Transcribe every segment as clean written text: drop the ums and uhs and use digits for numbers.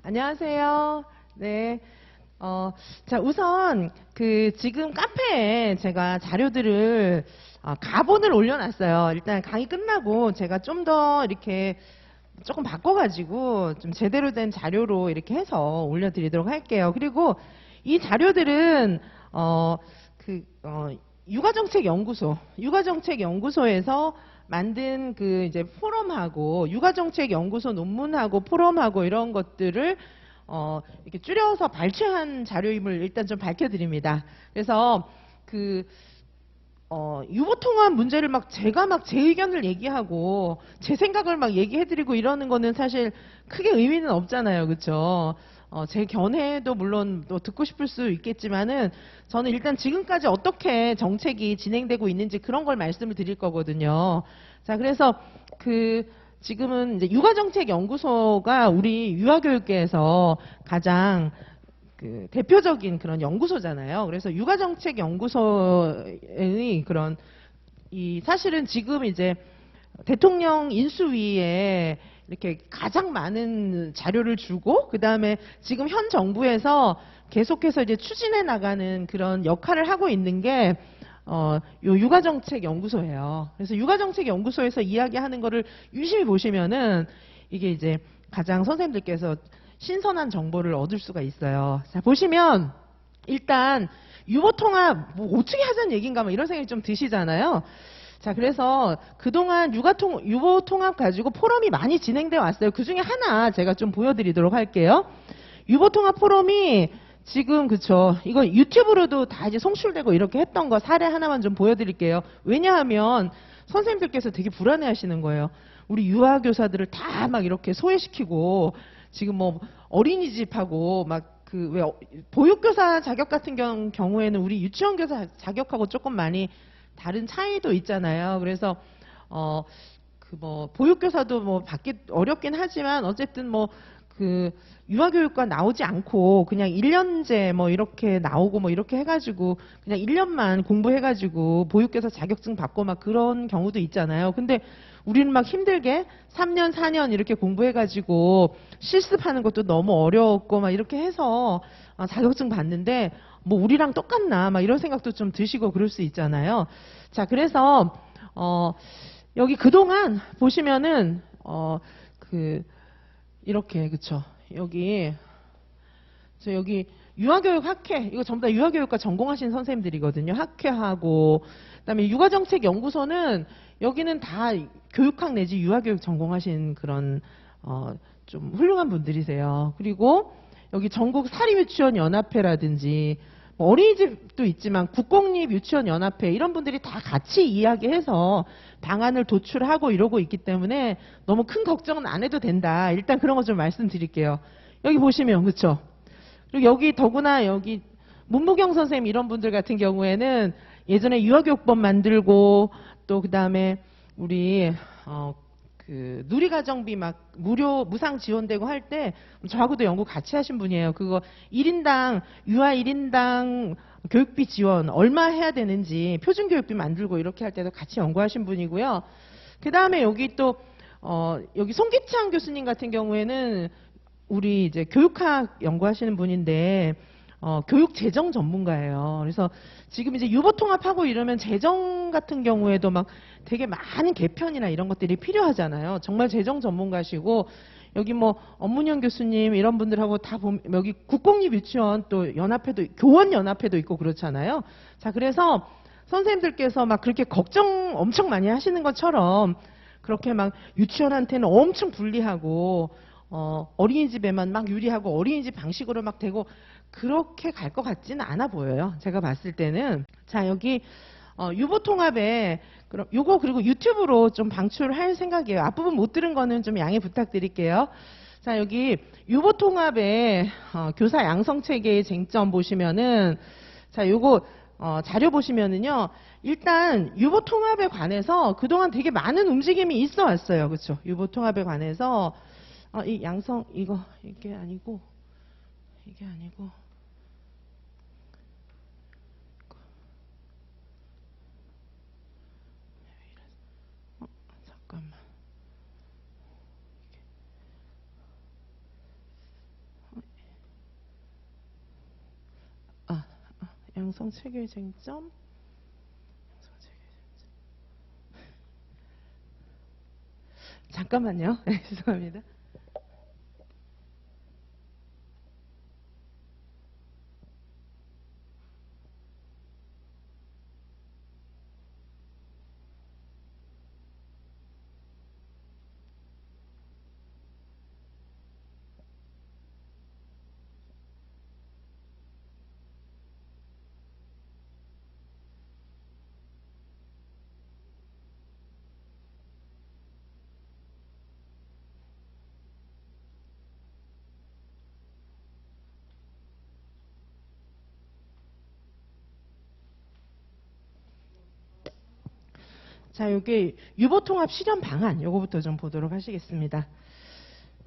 안녕하세요. 네. 자, 우선, 지금 카페에 제가 자료들을, 가본을 올려놨어요. 일단 강의 끝나고 제가 좀 더 이렇게 조금 바꿔가지고 좀 제대로 된 자료로 이렇게 해서 올려드리도록 할게요. 그리고 이 자료들은, 육아정책연구소에서 만든 이제 포럼하고, 육아정책연구소 논문하고 포럼하고 이런 것들을 이렇게 줄여서 발췌한 자료임을 일단 좀 밝혀드립니다. 그래서 유보통합 문제를 제가 제 의견을 얘기하고 제 생각을 얘기해드리고 이러는 거는 사실 크게 의미는 없잖아요. 그쵸? 제 견해도 물론 또 듣고 싶을 수 있겠지만은 저는 일단 지금까지 어떻게 정책이 진행되고 있는지 그런 걸 말씀을 드릴 거거든요. 자, 그래서 지금은 이제 육아정책연구소가 우리 유아교육계에서 가장 대표적인 그런 연구소잖아요. 그래서 육아정책연구소의 사실은 지금 이제 대통령 인수위에 이렇게 가장 많은 자료를 주고, 그 다음에 지금 현 정부에서 계속해서 이제 추진해 나가는 그런 역할을 하고 있는 게, 요 육아정책연구소예요. 그래서 육아정책연구소에서 이야기하는 거를 유심히 보시면은 이게 이제 가장 선생님들께서 신선한 정보를 얻을 수가 있어요. 자, 보시면 일단 유보통합 어떻게 하자는 얘기인가 이런 생각이 좀 드시잖아요. 자, 그래서 그동안 유보통합 가지고 포럼이 많이 진행돼 왔어요. 그 중에 하나 제가 좀 보여드리도록 할게요. 유보통합 포럼이 지금 그쵸, 이거 유튜브로도 다 이제 송출되고 이렇게 했던 거 사례 하나만 좀 보여드릴게요. 왜냐하면 선생님들께서 되게 불안해 하시는 거예요. 우리 유아교사들을 다 이렇게 소외시키고 지금 어린이집하고 왜 보육교사 자격 같은 경우에는 우리 유치원교사 자격하고 조금 많이 다른 차이도 있잖아요. 그래서 보육교사도 받기 어렵긴 하지만 어쨌든 유아교육과 나오지 않고 그냥 1년제 이렇게 나오고 이렇게 해가지고 그냥 1년만 공부해가지고 보육교사 자격증 받고 그런 경우도 있잖아요. 근데 우리는 힘들게 3년, 4년 이렇게 공부해가지고 실습하는 것도 너무 어려웠고 이렇게 해서 자격증 받는데 우리랑 똑같나 이런 생각도 좀 드시고 그럴 수 있잖아요. 자, 그래서 여기 그동안 보시면은 이렇게 그쵸? 여기 유아교육 학회, 이거 전부 다 유아교육과 전공하신 선생님들이거든요. 학회하고 그다음에 육아정책연구소는 여기는 다 교육학 내지 유아교육 전공하신 그런 좀 훌륭한 분들이세요. 그리고 여기 전국 사립유치원연합회라든지 어린이집도 있지만 국공립유치원연합회 이런 분들이 다 같이 이야기해서 방안을 도출하고 이러고 있기 때문에 너무 큰 걱정은 안 해도 된다. 일단 그런 거 좀 말씀드릴게요. 여기 보시면 그렇죠. 그리고 여기 더구나 여기 문무경 선생님 이런 분들 같은 경우에는 예전에 유아교육법 만들고 또 그다음에 우리 누리가정비 무료 무상 지원되고 할 때 저하고도 연구 같이 하신 분이에요. 그거 1인당 유아 1인당 교육비 지원 얼마 해야 되는지 표준교육비 만들고 이렇게 할 때도 같이 연구하신 분이고요. 그 다음에 여기 또 여기 송기창 교수님 같은 경우에는 우리 이제 교육학 연구하시는 분인데 교육 재정 전문가예요. 그래서 지금 이제 유보통합하고 이러면 재정 같은 경우에도 되게 많은 개편이나 이런 것들이 필요하잖아요. 정말 재정 전문가시고 여기 엄문영 교수님 이런 분들하고 다 보면 여기 국공립유치원 또 연합회도 교원연합회도 있고 그렇잖아요. 자, 그래서 선생님들께서 그렇게 걱정 엄청 많이 하시는 것처럼 그렇게 유치원한테는 엄청 불리하고 어린이집에만 유리하고 어린이집 방식으로 되고 그렇게 갈 것 같지는 않아 보여요. 제가 봤을 때는. 자, 여기 유보통합에 그럼 요거 그리고 유튜브로 좀 방출할 생각이에요. 앞부분 못 들은 거는 좀 양해 부탁드릴게요. 자, 여기 유보통합의 교사 양성체계의 쟁점 보시면은 자, 요거 자료 보시면은요. 일단 유보통합에 관해서 그동안 되게 많은 움직임이 있어 왔어요. 그렇죠? 유보통합에 관해서 이 양성 이게 아니고 잠깐만 양성 체계 쟁점. 잠깐만요. 죄송합니다. 자, 요게 유보통합 실현 방안, 요거부터 좀 보도록 하시겠습니다.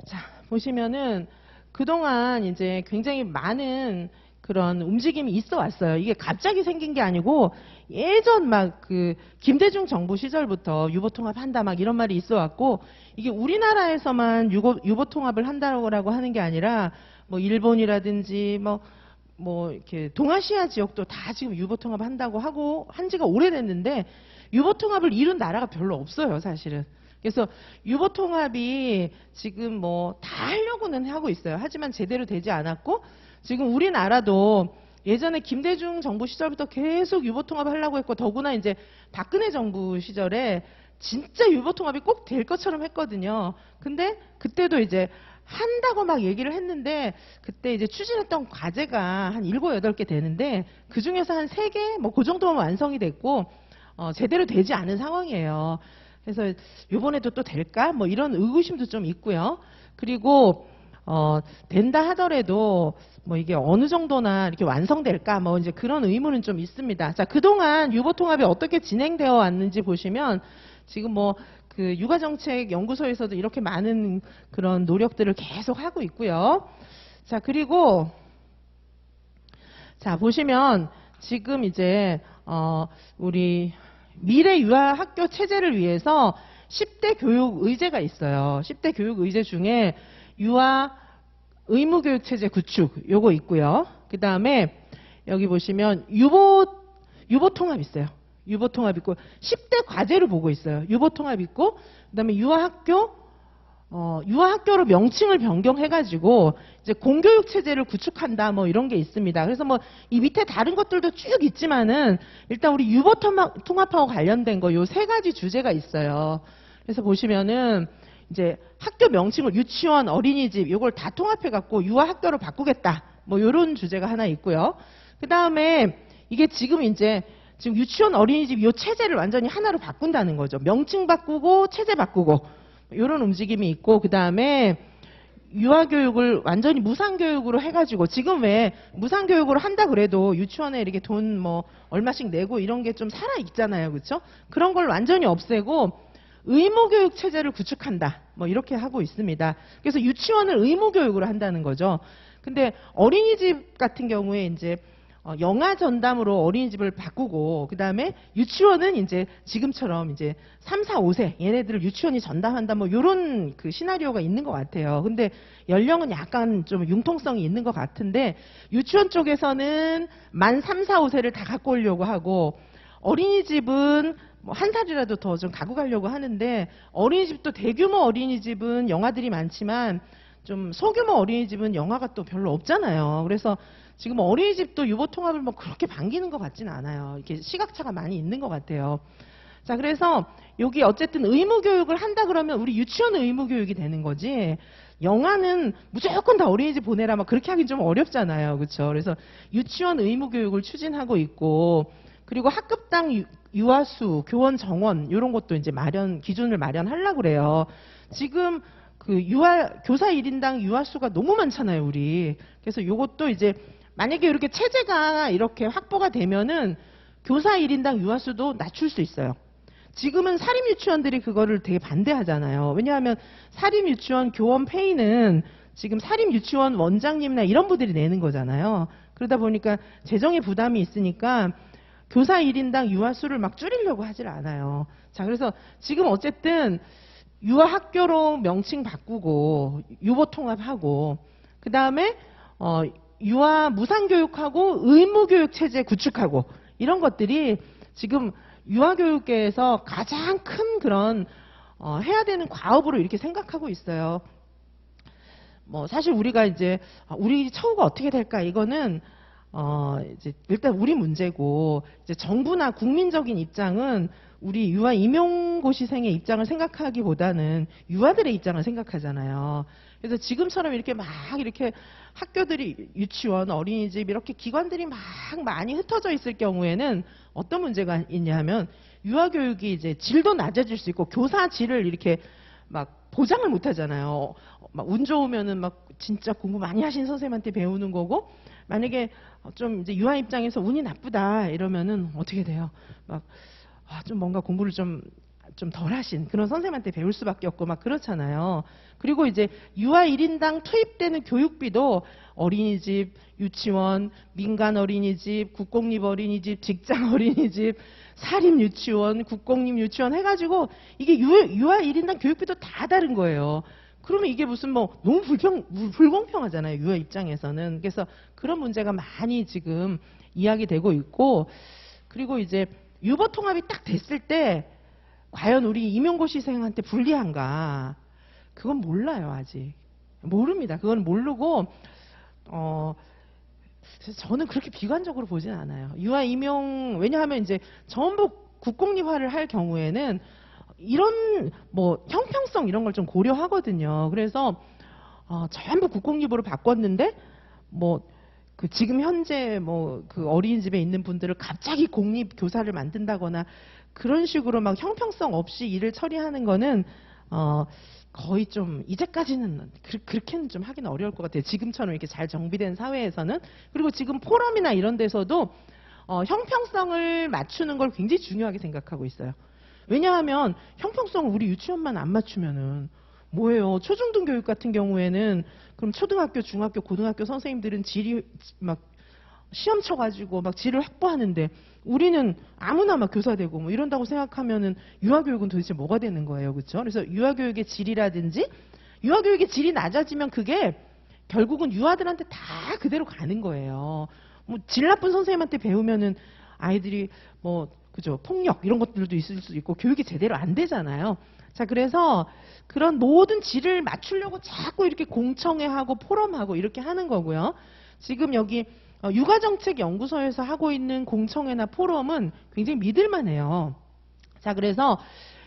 자, 보시면은 그동안 이제 굉장히 많은 그런 움직임이 있어 왔어요. 이게 갑자기 생긴 게 아니고 예전 막 그 김대중 정부 시절부터 유보통합 한다 막 이런 말이 있어 왔고, 이게 우리나라에서만 유보통합을 한다고 하는 게 아니라 뭐 일본이라든지 뭐 이렇게 동아시아 지역도 다 지금 유보통합 한다고 하고 한 지가 오래됐는데, 유보통합을 이룬 나라가 별로 없어요, 사실은. 그래서 유보통합이 지금 뭐 다 하려고는 하고 있어요. 하지만 제대로 되지 않았고, 지금 우리나라도 예전에 김대중 정부 시절부터 계속 유보통합을 하려고 했고, 더구나 이제 박근혜 정부 시절에 진짜 유보통합이 꼭 될 것처럼 했거든요. 근데 그때도 이제 한다고 막 얘기를 했는데, 그때 이제 추진했던 과제가 한 7, 8개 되는데 그 중에서 한 3개 뭐 그 정도면 완성이 됐고 제대로 되지 않은 상황이에요. 그래서 이번에도 또 될까? 뭐 이런 의구심도 좀 있고요. 그리고 된다 하더라도 뭐 이게 어느 정도나 이렇게 완성될까? 뭐 이제 그런 의문은 좀 있습니다. 자, 그동안 유보통합이 어떻게 진행되어 왔는지 보시면 지금 뭐 그 육아정책연구소에서도 이렇게 많은 그런 노력들을 계속 하고 있고요. 자, 그리고 자, 보시면 지금 이제 우리 미래 유아 학교 체제를 위해서 10대 교육 의제가 있어요. 10대 교육 의제 중에 유아 의무 교육 체제 구축 요거 있고요. 그다음에 여기 보시면 유보통합 있어요. 유보통합 있고 10대 과제를 보고 있어요. 유보통합 있고, 그다음에 유아학교로 명칭을 변경해가지고 이제 공교육 체제를 구축한다 뭐 이런 게 있습니다. 그래서 뭐 이 밑에 다른 것들도 쭉 있지만은 일단 우리 유보통합하고 관련된 거 요 3가지 주제가 있어요. 그래서 보시면은 이제 학교 명칭을 유치원, 어린이집 요걸 다 통합해갖고 유아학교로 바꾸겠다 뭐 요런 주제가 하나 있고요. 그 다음에 이게 지금 유치원, 어린이집 요 체제를 완전히 하나로 바꾼다는 거죠. 명칭 바꾸고 체제 바꾸고 이런 움직임이 있고, 그 다음에 유아교육을 완전히 무상교육으로 해가지고, 지금 왜 무상교육으로 한다 그래도 유치원에 이렇게 돈 뭐 얼마씩 내고 이런 게 좀 살아 있잖아요, 그렇죠? 그런 걸 완전히 없애고 의무교육 체제를 구축한다 뭐 이렇게 하고 있습니다. 그래서 유치원을 의무교육으로 한다는 거죠. 근데 어린이집 같은 경우에 이제 영아 전담으로 어린이집을 바꾸고, 그 다음에 유치원은 이제 지금처럼 이제 3, 4, 5세 얘네들을 유치원이 전담한다 뭐 요런 그 시나리오가 있는 것 같아요. 근데 연령은 약간 좀 융통성이 있는 것 같은데, 유치원 쪽에서는 만 3, 4, 5세를 다 갖고 오려고 하고, 어린이집은 뭐 1살이라도 더 좀 갖고 가려고 하는데, 어린이집도 대규모 어린이집은 영아들이 많지만 좀 소규모 어린이집은 영아가 또 별로 없잖아요. 그래서 지금 어린이집도 유보통합을 뭐 그렇게 반기는 것 같지는 않아요. 이렇게 시각차가 많이 있는 것 같아요. 자, 그래서 여기 어쨌든 의무교육을 한다 그러면 우리 유치원 의무교육이 되는 거지, 영아는 무조건 다 어린이집 보내라 막 그렇게 하긴 좀 어렵잖아요. 그렇죠? 그래서 유치원 의무교육을 추진하고 있고, 그리고 학급당 유아수, 교원 정원 이런 것도 이제 기준을 마련하려고 그래요. 지금 그 교사 1인당 유아수가 너무 많잖아요, 우리. 그래서 이것도 이제 만약에 이렇게 체제가 이렇게 확보가 되면은 교사 1인당 유아수도 낮출 수 있어요. 지금은 사립유치원들이 그거를 되게 반대하잖아요. 왜냐하면 사립유치원 교원 페이는 지금 사립유치원 원장님이나 이런 분들이 내는 거잖아요. 그러다 보니까 재정의 부담이 있으니까 교사 1인당 유아수를 막 줄이려고 하질 않아요. 자, 그래서 지금 어쨌든 유아학교로 명칭 바꾸고 유보통합하고, 그 다음에 유아 무상교육하고 의무교육 체제 구축하고 이런 것들이 지금 유아교육계에서 가장 큰 그런 해야 되는 과업으로 이렇게 생각하고 있어요. 뭐 사실 우리가 이제 우리 처우가 어떻게 될까 이거는 이제 일단 우리 문제고 이제 정부나 국민적인 입장은 우리 유아 임용고시생의 입장을 생각하기보다는 유아들의 입장을 생각하잖아요. 그래서 지금처럼 이렇게 막 이렇게 학교들이 유치원, 어린이집 이렇게 기관들이 막 많이 흩어져 있을 경우에는 어떤 문제가 있냐 하면 유아교육이 이제 질도 낮아질 수 있고 교사 질을 이렇게 막 보장을 못 하잖아요. 막 운 좋으면은 막 진짜 공부 많이 하신 선생님한테 배우는 거고 만약에 좀 이제 유아 입장에서 운이 나쁘다 이러면은 어떻게 돼요? 막 좀 뭔가 공부를 좀 덜 하신 그런 선생님한테 배울 수밖에 없고 막 그렇잖아요. 그리고 이제 유아 1인당 투입되는 교육비도 어린이집, 유치원, 민간 어린이집, 국공립 어린이집, 직장 어린이집, 사립 유치원, 국공립 유치원 해가지고 이게 유아 1인당 교육비도 다 다른 거예요. 그러면 이게 무슨 뭐 너무 불공평하잖아요. 유아 입장에서는. 그래서 그런 문제가 많이 지금 이야기되고 있고 그리고 이제 유보 통합이 딱 됐을 때 과연 우리 임용고시생한테 불리한가? 그건 몰라요, 아직. 모릅니다. 그건 모르고, 저는 그렇게 비관적으로 보진 않아요. 유아 임용, 왜냐하면 이제 전부 국공립화를 할 경우에는 이런 뭐 형평성 이런 걸 좀 고려하거든요. 그래서, 전부 국공립으로 바꿨는데, 뭐, 그 지금 현재 뭐 그 어린이집에 있는 분들을 갑자기 공립 교사를 만든다거나 그런 식으로 막 형평성 없이 일을 처리하는 거는 거의 좀 이제까지는 그렇게는 좀 하기는 어려울 것 같아요. 지금처럼 이렇게 잘 정비된 사회에서는. 그리고 지금 포럼이나 이런 데서도 형평성을 맞추는 걸 굉장히 중요하게 생각하고 있어요. 왜냐하면 형평성을 우리 유치원만 안 맞추면은 뭐예요? 초중등 교육 같은 경우에는 그럼 초등학교, 중학교, 고등학교 선생님들은 질이 막 시험 쳐가지고 막 질을 확보하는데 우리는 아무나 막 교사 되고 뭐 이런다고 생각하면은 유아교육은 도대체 뭐가 되는 거예요, 그렇죠? 그래서 유아교육의 질이라든지 유아교육의 질이 낮아지면 그게 결국은 유아들한테 다 그대로 가는 거예요. 뭐 질 나쁜 선생님한테 배우면은 아이들이 뭐 그죠 폭력 이런 것들도 있을 수 있고 교육이 제대로 안 되잖아요. 자, 그래서 그런 모든 질을 맞추려고 자꾸 이렇게 공청회하고 포럼하고 이렇게 하는 거고요. 지금 여기 육아정책연구소에서 하고 있는 공청회나 포럼은 굉장히 믿을만해요. 자, 그래서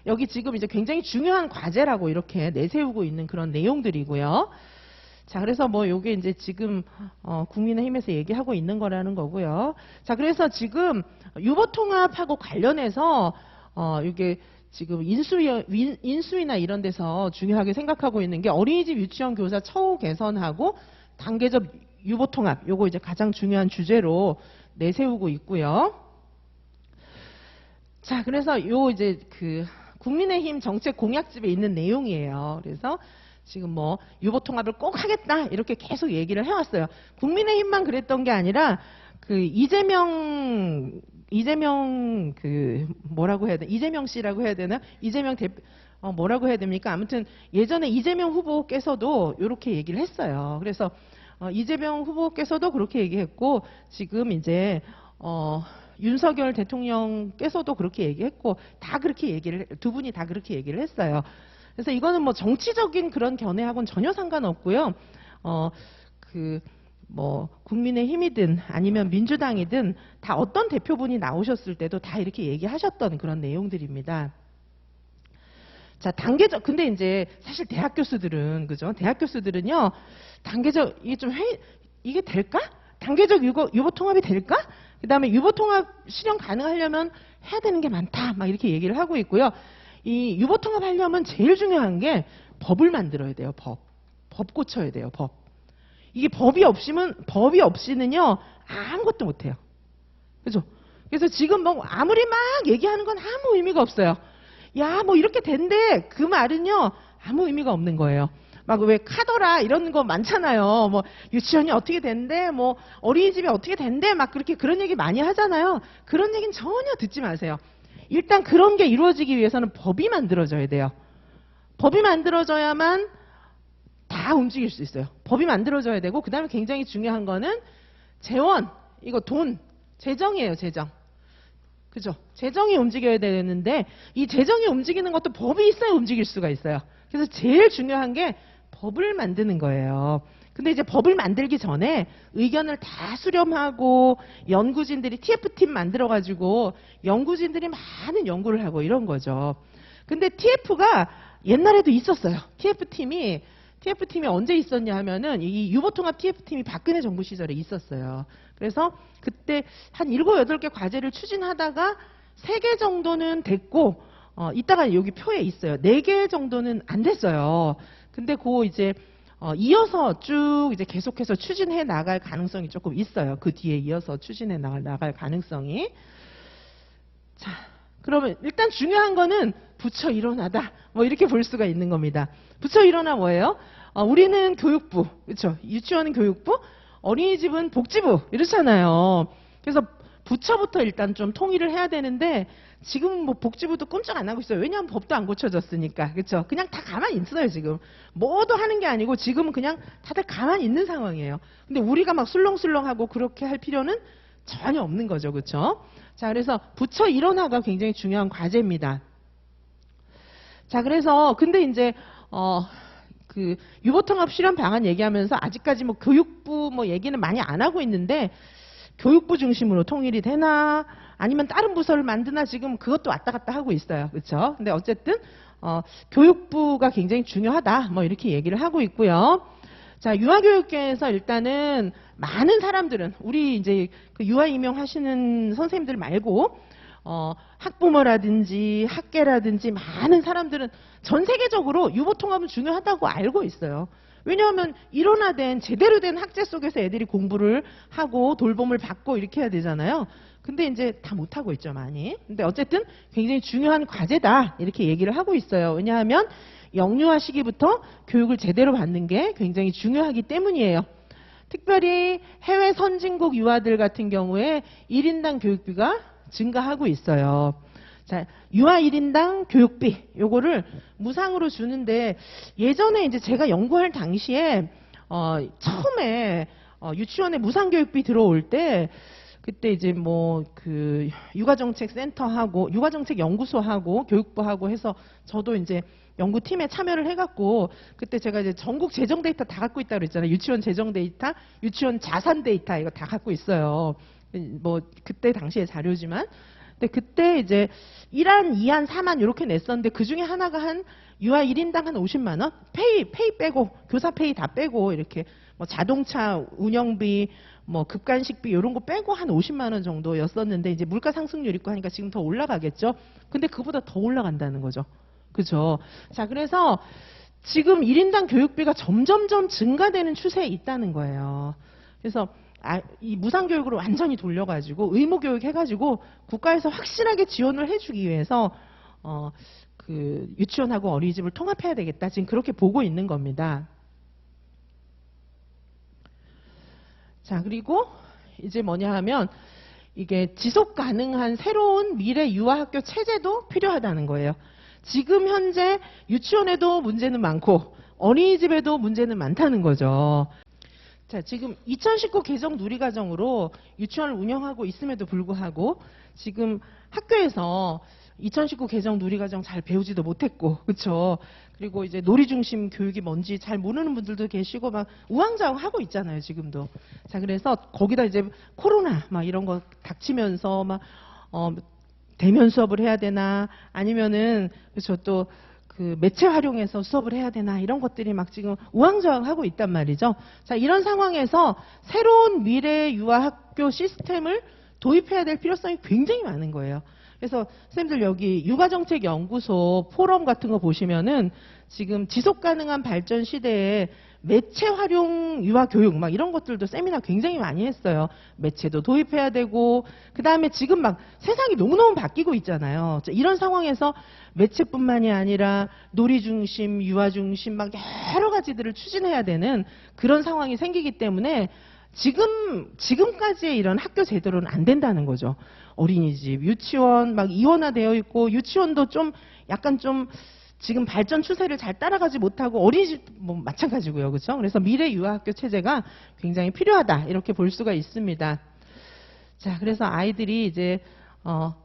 여기 지금 이제 굉장히 중요한 과제라고 이렇게 내세우고 있는 그런 내용들이고요. 자, 그래서 뭐 요게 이제 지금 국민의힘에서 얘기하고 있는 거라는 거고요. 자, 그래서 지금 유보통합하고 관련해서 이게 지금 인수위나 이런 데서 중요하게 생각하고 있는 게 어린이집 유치원 교사 처우 개선하고 단계적 유보통합 요거 이제 가장 중요한 주제로 내세우고 있고요. 자, 그래서 요 이제 그 국민의힘 정책 공약집에 있는 내용이에요. 그래서 지금 뭐 유보통합을 꼭 하겠다 이렇게 계속 얘기를 해왔어요. 국민의힘만 그랬던 게 아니라 그 이재명 그 뭐라고 해야 돼? 이재명 씨라고 해야 되나? 이재명 대표 뭐라고 해야 됩니까? 아무튼 예전에 이재명 후보께서도 이렇게 얘기를 했어요. 그래서 이재명 후보께서도 그렇게 얘기했고 지금 이제 윤석열 대통령께서도 그렇게 얘기했고 다 그렇게 얘기를 두 분이 다 그렇게 얘기를 했어요. 그래서 이거는 뭐 정치적인 그런 견해하고는 전혀 상관없고요. 뭐 국민의힘이든 아니면 민주당이든 다 어떤 대표분이 나오셨을 때도 다 이렇게 얘기하셨던 그런 내용들입니다. 자, 단계적 근데 이제 사실 대학 교수들은 그죠? 대학 교수들은요. 단계적 이게 될까? 단계적 유보 통합이 될까? 그다음에 유보 통합 실현 가능하려면 해야 되는 게 많다. 막 이렇게 얘기를 하고 있고요. 이 유보 통합 하려면 제일 중요한 게 법을 만들어야 돼요. 법 고쳐야 돼요. 법. 이게 법이 없이는요 아무것도 못해요. 그죠? 그래서 지금 뭐 아무리 막 얘기하는 건 아무 의미가 없어요. 야, 뭐 이렇게 된대 그 말은요 아무 의미가 없는 거예요. 막 왜 카더라 이런 거 많잖아요. 뭐 유치원이 어떻게 된대, 뭐 어린이집이 어떻게 된대, 막 그런 얘기 많이 하잖아요. 그런 얘기는 전혀 듣지 마세요. 일단 그런 게 이루어지기 위해서는 법이 만들어져야 돼요. 법이 만들어져야만 다 다 움직일 수 있어요. 법이 만들어져야 되고, 그 다음에 굉장히 중요한 거는 재원, 이거 돈, 재정이에요, 재정. 그죠? 재정이 움직여야 되는데, 이 재정이 움직이는 것도 법이 있어야 움직일 수가 있어요. 그래서 제일 중요한 게 법을 만드는 거예요. 근데 이제 법을 만들기 전에 의견을 다 수렴하고, 연구진들이 TF팀 만들어가지고, 연구진들이 많은 연구를 하고 이런 거죠. 근데 TF가 옛날에도 있었어요. TF팀이 언제 있었냐 하면은, 이 유보통합 TF팀이 박근혜 정부 시절에 있었어요. 그래서 그때 한 7, 8개 과제를 추진하다가 3개 정도는 됐고, 이따가 여기 표에 있어요. 4개 정도는 안 됐어요. 근데 이제, 이어서 쭉 이제 계속해서 추진해 나갈 가능성이 조금 있어요. 그 뒤에 이어서 추진해 나갈 가능성이. 자, 그러면 일단 중요한 거는 부처 일원하다. 뭐 이렇게 볼 수가 있는 겁니다. 부처 일원화 뭐예요? 우리는 교육부, 그렇죠? 유치원은 교육부, 어린이집은 복지부 이렇잖아요. 그래서 부처부터 일단 좀 통일을 해야 되는데 지금 뭐 복지부도 꼼짝 안 하고 있어요. 왜냐하면 법도 안 고쳐졌으니까. 그렇죠? 그냥 다 가만히 있어요, 지금. 뭐도 하는 게 아니고 지금은 그냥 다들 가만히 있는 상황이에요. 근데 우리가 막 술렁술렁하고 그렇게 할 필요는 전혀 없는 거죠. 그렇죠? 자, 그래서 부처 일원화가 굉장히 중요한 과제입니다. 자, 그래서 근데 이제 그 유보통합 실현 방안 얘기하면서 아직까지 뭐 교육부 뭐 얘기는 많이 안 하고 있는데 교육부 중심으로 통일이 되나 아니면 다른 부서를 만드나 지금 그것도 왔다 갔다 하고 있어요. 그렇죠? 근데 어쨌든 교육부가 굉장히 중요하다. 뭐 이렇게 얘기를 하고 있고요. 자, 유아교육계에서 일단은 많은 사람들은 우리 이제 그 유아 임용하시는 선생님들 말고 학부모라든지 학계라든지 많은 사람들은 전 세계적으로 유보통합은 중요하다고 알고 있어요. 왜냐하면 일원화된 제대로 된 학제 속에서 애들이 공부를 하고 돌봄을 받고 이렇게 해야 되잖아요. 근데 이제 다 못하고 있죠, 많이. 근데 어쨌든 굉장히 중요한 과제다 이렇게 얘기를 하고 있어요. 왜냐하면 영유아 시기부터 교육을 제대로 받는 게 굉장히 중요하기 때문이에요. 특별히 해외 선진국 유아들 같은 경우에 1인당 교육비가 증가하고 있어요. 자, 유아 1인당 교육비 요거를 무상으로 주는데 예전에 이제 제가 연구할 당시에 처음에 유치원에 무상 교육비 들어올 때 그때 이제 뭐 그 육아정책센터하고 육아정책연구소하고 교육부하고 해서 저도 이제 연구팀에 참여를 해갖고 그때 제가 이제 전국 재정 데이터 다 갖고 있다고 그랬잖아요. 유치원 재정 데이터, 유치원 자산 데이터 이거 다 갖고 있어요. 뭐 그때 당시의 자료지만. 근데 그때 이제 1안, 2안, 3안 이렇게 냈었는데 그 중에 하나가 한 유아 1인당 한 50만 원? 페이 빼고 교사 페이 다 빼고 이렇게 뭐 자동차 운영비 뭐 급간식비 이런 거 빼고 한 50만 원 정도였었는데 이제 물가 상승률 있고 하니까 지금 더 올라가겠죠. 근데 그보다 더 올라간다는 거죠. 그죠? 자, 그래서 지금 1인당 교육비가 점점점 증가되는 추세에 있다는 거예요. 그래서 이 무상교육으로 완전히 돌려가지고 의무교육 해가지고 국가에서 확실하게 지원을 해주기 위해서 그 유치원하고 어린이집을 통합해야 되겠다. 지금 그렇게 보고 있는 겁니다. 자, 그리고 이제 뭐냐 하면 이게 지속 가능한 새로운 미래 유아학교 체제도 필요하다는 거예요. 지금 현재 유치원에도 문제는 많고 어린이집에도 문제는 많다는 거죠. 자, 지금 2019 개정 누리과정으로 유치원을 운영하고 있음에도 불구하고 지금 학교에서 2019 개정 누리과정 잘 배우지도 못했고, 그렇죠? 그리고 이제 놀이중심 교육이 뭔지 잘 모르는 분들도 계시고 막 우왕좌왕 하고 있잖아요, 지금도. 자, 그래서 거기다 이제 코로나 막 이런 거 닥치면서 막 대면 수업을 해야 되나 아니면은 그렇죠 또 그 매체 활용해서 수업을 해야 되나 이런 것들이 막 지금 우왕좌왕하고 있단 말이죠. 자, 이런 상황에서 새로운 미래 유아학교 시스템을 도입해야 될 필요성이 굉장히 많은 거예요. 그래서 선생님들 여기 육아정책연구소 포럼 같은 거 보시면은 지금 지속가능한 발전 시대에 매체 활용 유아교육 막 이런 것들도 세미나 굉장히 많이 했어요. 매체도 도입해야 되고 그 다음에 지금 막 세상이 너무너무 바뀌고 있잖아요. 이런 상황에서 매체뿐만이 아니라 놀이중심, 유아중심 막 여러 가지들을 추진해야 되는 그런 상황이 생기기 때문에 지금까지의 이런 학교 제도로는 안 된다는 거죠. 어린이집, 유치원 막 이원화되어 있고 유치원도 좀 약간 좀 지금 발전 추세를 잘 따라가지 못하고 어린이집 뭐 마찬가지고요. 그렇죠? 그래서 미래 유아학교 체제가 굉장히 필요하다. 이렇게 볼 수가 있습니다. 자, 그래서 아이들이 이제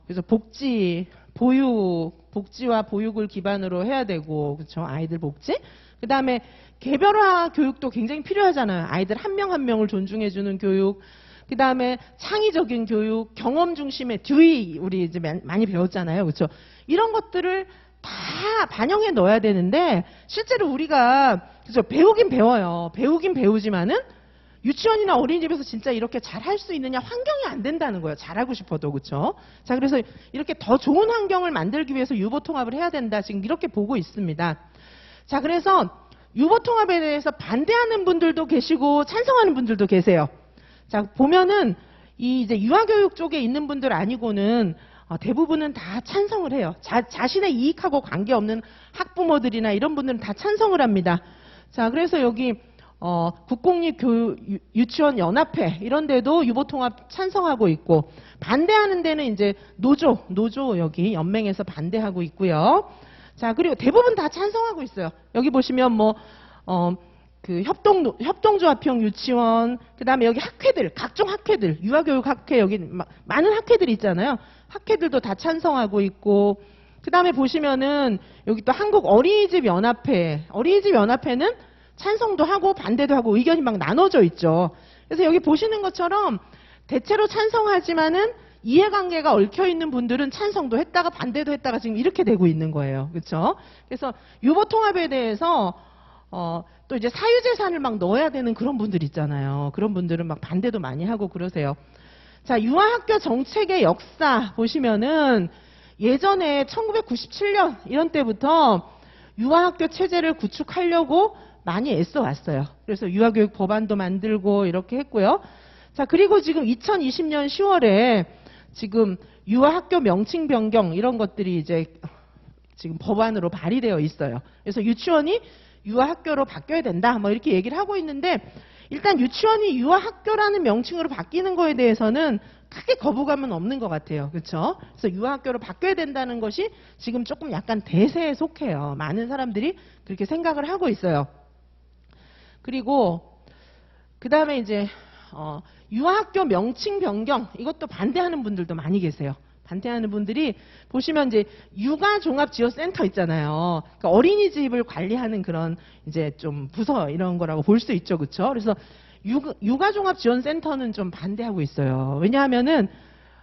그래서 복지와 보육을 기반으로 해야 되고, 그렇죠? 아이들 복지. 그다음에 개별화 교육도 굉장히 필요하잖아요. 아이들 한 명 한 명을 존중해주는 교육. 그다음에 창의적인 교육, 경험 중심의 듀이 우리 이제 많이 배웠잖아요, 그렇죠? 이런 것들을 다 반영해 넣어야 되는데 실제로 우리가 그죠? 배우긴 배워요. 배우긴 배우지만은 유치원이나 어린이집에서 진짜 이렇게 잘 할 수 있느냐 환경이 안 된다는 거예요. 잘하고 싶어도 그렇죠? 자, 그래서 이렇게 더 좋은 환경을 만들기 위해서 유보 통합을 해야 된다. 지금 이렇게 보고 있습니다. 자, 그래서 유보 통합에 대해서 반대하는 분들도 계시고 찬성하는 분들도 계세요. 자, 보면은 이 이제 유아교육 쪽에 있는 분들 아니고는 대부분은 다 찬성을 해요. 자신의 이익하고 관계없는 학부모들이나 이런 분들은 다 찬성을 합니다. 자, 그래서 여기 국공립유치원 연합회 이런 데도 유보통합 찬성하고 있고, 반대하는 데는 이제 노조 여기 연맹에서 반대하고 있고요. 자, 그리고 대부분 다 찬성하고 있어요. 여기 보시면 그 협동조합형 유치원, 그 다음에 여기 학회들, 각종 학회들, 유아교육 학회, 여기 많은 학회들이 있잖아요. 학회들도 다 찬성하고 있고, 그 다음에 보시면은 여기 또 한국 어린이집 연합회는 찬성도 하고 반대도 하고 의견이 막 나눠져 있죠. 그래서 여기 보시는 것처럼 대체로 찬성하지만은 이해관계가 얽혀있는 분들은 찬성도 했다가 반대도 했다가 지금 이렇게 되고 있는 거예요. 그렇죠? 그래서 유보통합에 대해서 또 이제 사유재산을 막 넣어야 되는 그런 분들 있잖아요. 그런 분들은 막 반대도 많이 하고 그러세요. 자, 유아학교 정책의 역사 보시면은 예전에 1997년 이런 때부터 유아학교 체제를 구축하려고 많이 애써 왔어요. 그래서 유아교육 법안도 만들고 이렇게 했고요. 자, 그리고 지금 2020년 10월에 지금 유아학교 명칭 변경 이런 것들이 이제 지금 법안으로 발의되어 있어요. 그래서 유치원이 유아학교로 바뀌어야 된다. 뭐 이렇게 얘기를 하고 있는데, 일단 유치원이 유아학교라는 명칭으로 바뀌는 거에 대해서는 크게 거부감은 없는 것 같아요. 그렇죠? 그래서 유아학교로 바뀌어야 된다는 것이 지금 조금 약간 대세에 속해요. 많은 사람들이 그렇게 생각을 하고 있어요. 그리고 그 다음에 이제 유아학교 명칭 변경 이것도 반대하는 분들도 많이 계세요. 반대하는 분들이 보시면 이제 육아종합지원센터 있잖아요. 그러니까 어린이집을 관리하는 그런 이제 좀 부서 이런 거라고 볼 수 있죠, 그렇죠? 그래서 육아종합지원센터는 좀 반대하고 있어요. 왜냐하면은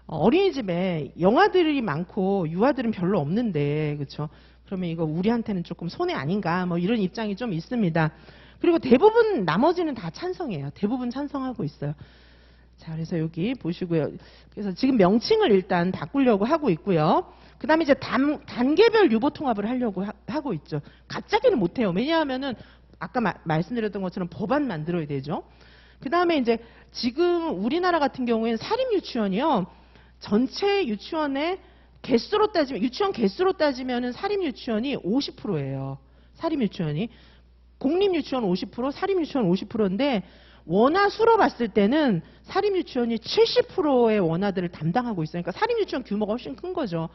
어린이집에 영아들이 많고 유아들은 별로 없는데, 그렇죠? 그러면 이거 우리한테는 조금 손해 아닌가? 뭐 이런 입장이 좀 있습니다. 그리고 대부분 나머지는 다 찬성해요. 대부분 찬성하고 있어요. 자, 그래서 여기 보시고요. 그래서 지금 명칭을 일단 바꾸려고 하고 있고요. 그 다음에 이제 단계별 유보 통합을 하려고 하고 있죠. 갑자기는 못해요. 왜냐하면은 아까 말씀드렸던 것처럼 법안 만들어야 되죠. 그 다음에 이제 지금 우리나라 같은 경우에는 사립유치원이요. 전체 유치원의 개수로 따지면, 유치원 개수로 따지면은 사립유치원이 50%예요. 사립유치원이. 공립유치원 50%, 사립유치원 50%인데, 원화 수로 봤을 때는 사립유치원이 70%의 원화들을 담당하고 있어요. 그러니까 사립유치원 규모가 훨씬 큰 거죠.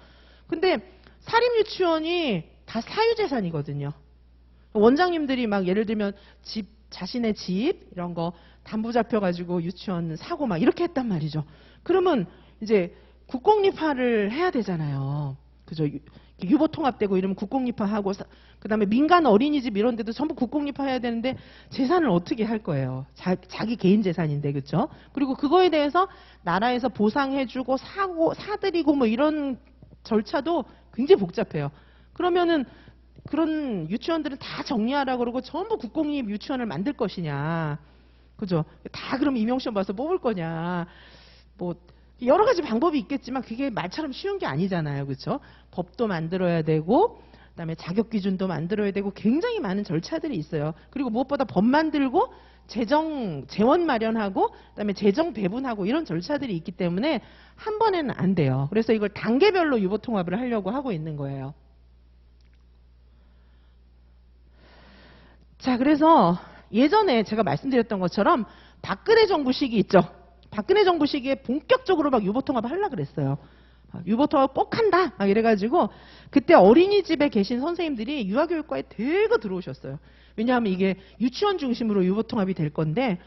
근데 사립유치원이 다 사유재산이거든요. 원장님들이 막 예를 들면 자신의 집 이런 거 담보 잡혀가지고 유치원 사고 막 이렇게 했단 말이죠. 그러면 이제 국공립화를 해야 되잖아요. 그죠? 유보 통합되고 이러면 국공립화하고 그다음에 민간 어린이집 이런 데도 전부 국공립화해야 되는데 재산을 어떻게 할 거예요? 자기 개인 재산인데, 그렇죠? 그리고 그거에 대해서 나라에서 보상해주고 사드리고 뭐 이런 절차도 굉장히 복잡해요. 그러면은 그런 유치원들은 다 정리하라 그러고 전부 국공립 유치원을 만들 것이냐, 그죠? 다 그럼 임용시험 봐서 뽑을 거냐, 뭐 여러 가지 방법이 있겠지만 그게 말처럼 쉬운 게 아니잖아요, 그렇죠? 법도 만들어야 되고, 그다음에 자격 기준도 만들어야 되고 굉장히 많은 절차들이 있어요. 그리고 무엇보다 법 만들고 재원 마련하고 그다음에 재정 배분하고 이런 절차들이 있기 때문에 한 번에는 안 돼요. 그래서 이걸 단계별로 유보 통합을 하려고 하고 있는 거예요. 자, 그래서 예전에 제가 말씀드렸던 것처럼 박근혜 정부 시기 있죠. 박근혜 정부 시기에 본격적으로 막 유보 통합을 하려고 그랬어요. 유보통합 꼭 한다. 막 이래가지고 그때 어린이집에 계신 선생님들이 유아교육과에 대거 들어오셨어요. 왜냐하면 이게 유치원 중심으로 유보통합이 될 건데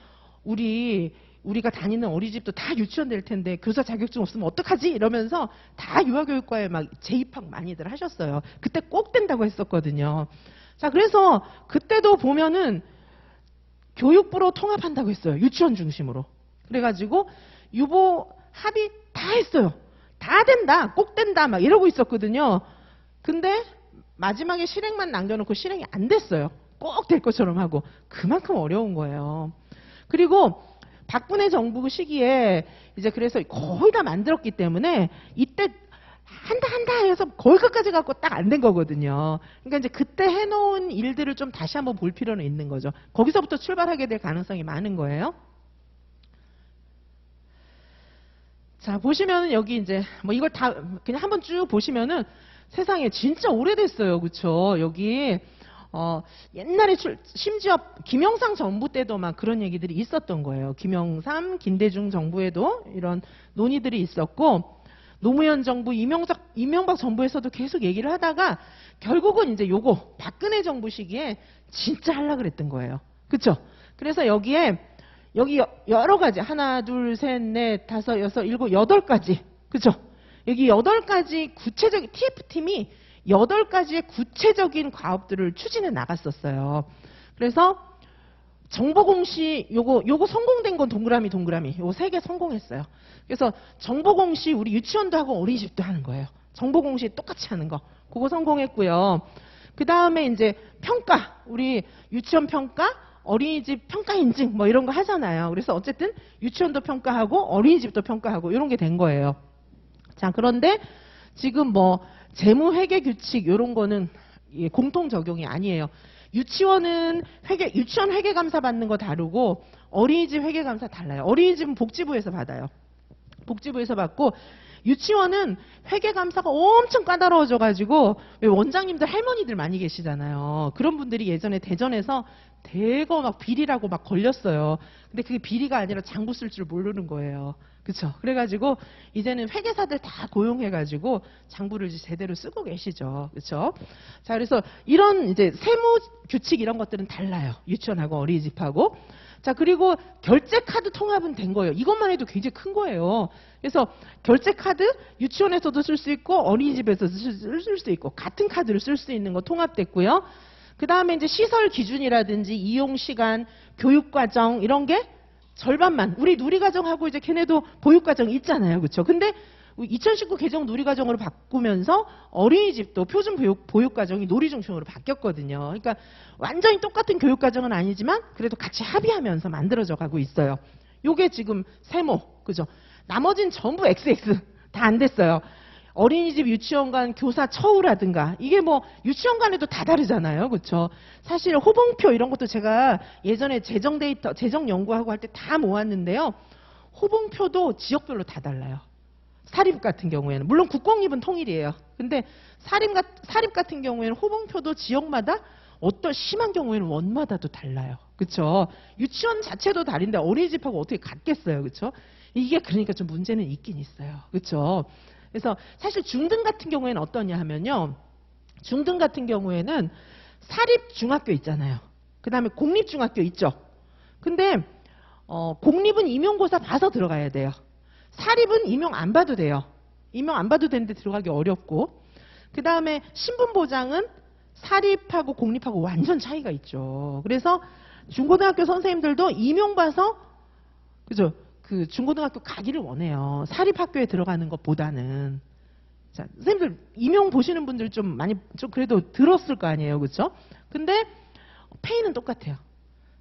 우리가 다니는 어린이집도 다 유치원 될 텐데 교사 자격증 없으면 어떡하지? 이러면서 다 유아교육과에 막 재입학 많이들 하셨어요. 그때 꼭 된다고 했었거든요. 자, 그래서 그때도 보면은 교육부로 통합한다고 했어요. 유치원 중심으로. 그래가지고 유보 합의 다 했어요. 다 된다. 꼭 된다. 막 이러고 있었거든요. 근데 마지막에 실행만 남겨놓고 실행이 안 됐어요. 꼭 될 것처럼 하고. 그만큼 어려운 거예요. 그리고 박근혜 정부 시기에 이제 그래서 거의 다 만들었기 때문에 이때 한다 해서 거의 끝까지 갖고 딱 안 된 거거든요. 그러니까 이제 그때 해놓은 일들을 좀 다시 한번 볼 필요는 있는 거죠. 거기서부터 출발하게 될 가능성이 많은 거예요. 자, 보시면은 여기 이제 뭐 이걸 다 그냥 한번 쭉 보시면은 세상에 진짜 오래됐어요. 그쵸? 여기 옛날에 심지어 김영삼 정부 때도 막 그런 얘기들이 있었던 거예요. 김영삼, 김대중 정부에도 이런 논의들이 있었고 노무현 정부, 이명박 정부에서도 계속 얘기를 하다가 결국은 이제 요거 박근혜 정부 시기에 진짜 하려고 그랬던 거예요. 그쵸? 그래서 여기 여러 가지 하나, 둘, 셋, 넷, 다섯, 여섯, 일곱, 8가지. 그쵸? 여기 8가지 구체적인 TF팀이 8가지의 구체적인 과업들을 추진해 나갔었어요. 그래서 정보공시 요거 성공된 건 동그라미 요거 3개 성공했어요. 그래서 정보공시 우리 유치원도 하고 어린이집도 하는 거예요. 정보공시 똑같이 하는 거. 그거 성공했고요. 그 다음에 이제 평가 우리 유치원 평가 어린이집 평가 인증 뭐 이런 거 하잖아요. 그래서 어쨌든 유치원도 평가하고 어린이집도 평가하고 이런 게 된 거예요. 자, 그런데 지금 뭐 재무회계 규칙 이런 거는 공통 적용이 아니에요. 유치원 회계 감사 받는 거 다르고 어린이집 회계 감사 달라요. 어린이집은 복지부에서 받아요. 복지부에서 받고 유치원은 회계 감사가 엄청 까다로워져 가지고 왜 원장님들 할머니들 많이 계시잖아요. 그런 분들이 예전에 대전에서 대거 막 비리라고 막 걸렸어요. 근데 그게 비리가 아니라 장부 쓸 줄 모르는 거예요. 그쵸? 그래가지고 이제는 회계사들 다 고용해가지고 장부를 이제 제대로 쓰고 계시죠. 그쵸? 자, 그래서 이런 이제 세무 규칙 이런 것들은 달라요. 유치원하고 어린이집하고. 자, 그리고 결제 카드 통합은 된 거예요. 이것만 해도 굉장히 큰 거예요. 그래서 결제 카드 유치원에서도 쓸 수 있고 어린이집에서도 쓸 수 있고 같은 카드를 쓸 수 있는 거 통합됐고요. 그 다음에 이제 시설 기준이라든지 이용 시간, 교육 과정 이런 게 절반만. 우리 누리과정하고 이제 걔네도 보육과정 있잖아요. 그렇죠? 근데 2019 개정 누리과정으로 바꾸면서 어린이집도 표준 보육과정이 놀이중심으로 바뀌었거든요. 그러니까 완전히 똑같은 교육과정은 아니지만 그래도 같이 합의하면서 만들어져 가고 있어요. 요게 지금 세모. 그죠? 나머진 전부 XX. 다 안 됐어요. 어린이집 유치원 간 교사 처우라든가 이게 뭐 유치원 간에도 다 다르잖아요. 그렇죠? 사실 호봉표 이런 것도 제가 예전에 재정 데이터 재정 연구하고 할 때 다 모았는데요. 호봉표도 지역별로 다 달라요. 사립 같은 경우에는 물론 국공립은 통일이에요. 근데 사립 같은 경우에는 호봉표도 지역마다 어떤 심한 경우에는 원마다도 달라요. 그렇죠? 유치원 자체도 다른데 어린이집하고 어떻게 같겠어요. 그렇죠? 이게 그러니까 좀 문제는 있긴 있어요. 그렇죠? 그래서 사실 중등 같은 경우에는 어떠냐 하면요. 중등 같은 경우에는 사립 중학교 있잖아요. 그 다음에 공립 중학교 있죠. 근데 공립은 임용고사 봐서 들어가야 돼요. 사립은 임용 안 봐도 돼요. 임용 안 봐도 되는데 들어가기 어렵고. 그 다음에 신분보장은 사립하고 공립하고 완전 차이가 있죠. 그래서 중고등학교 선생님들도 임용 봐서 그죠? 그 중고등학교 가기를 원해요. 사립학교에 들어가는 것보다는. 자, 선생님들 임용 보시는 분들 좀 그래도 들었을 거 아니에요. 그렇죠? 근데 페이는 똑같아요.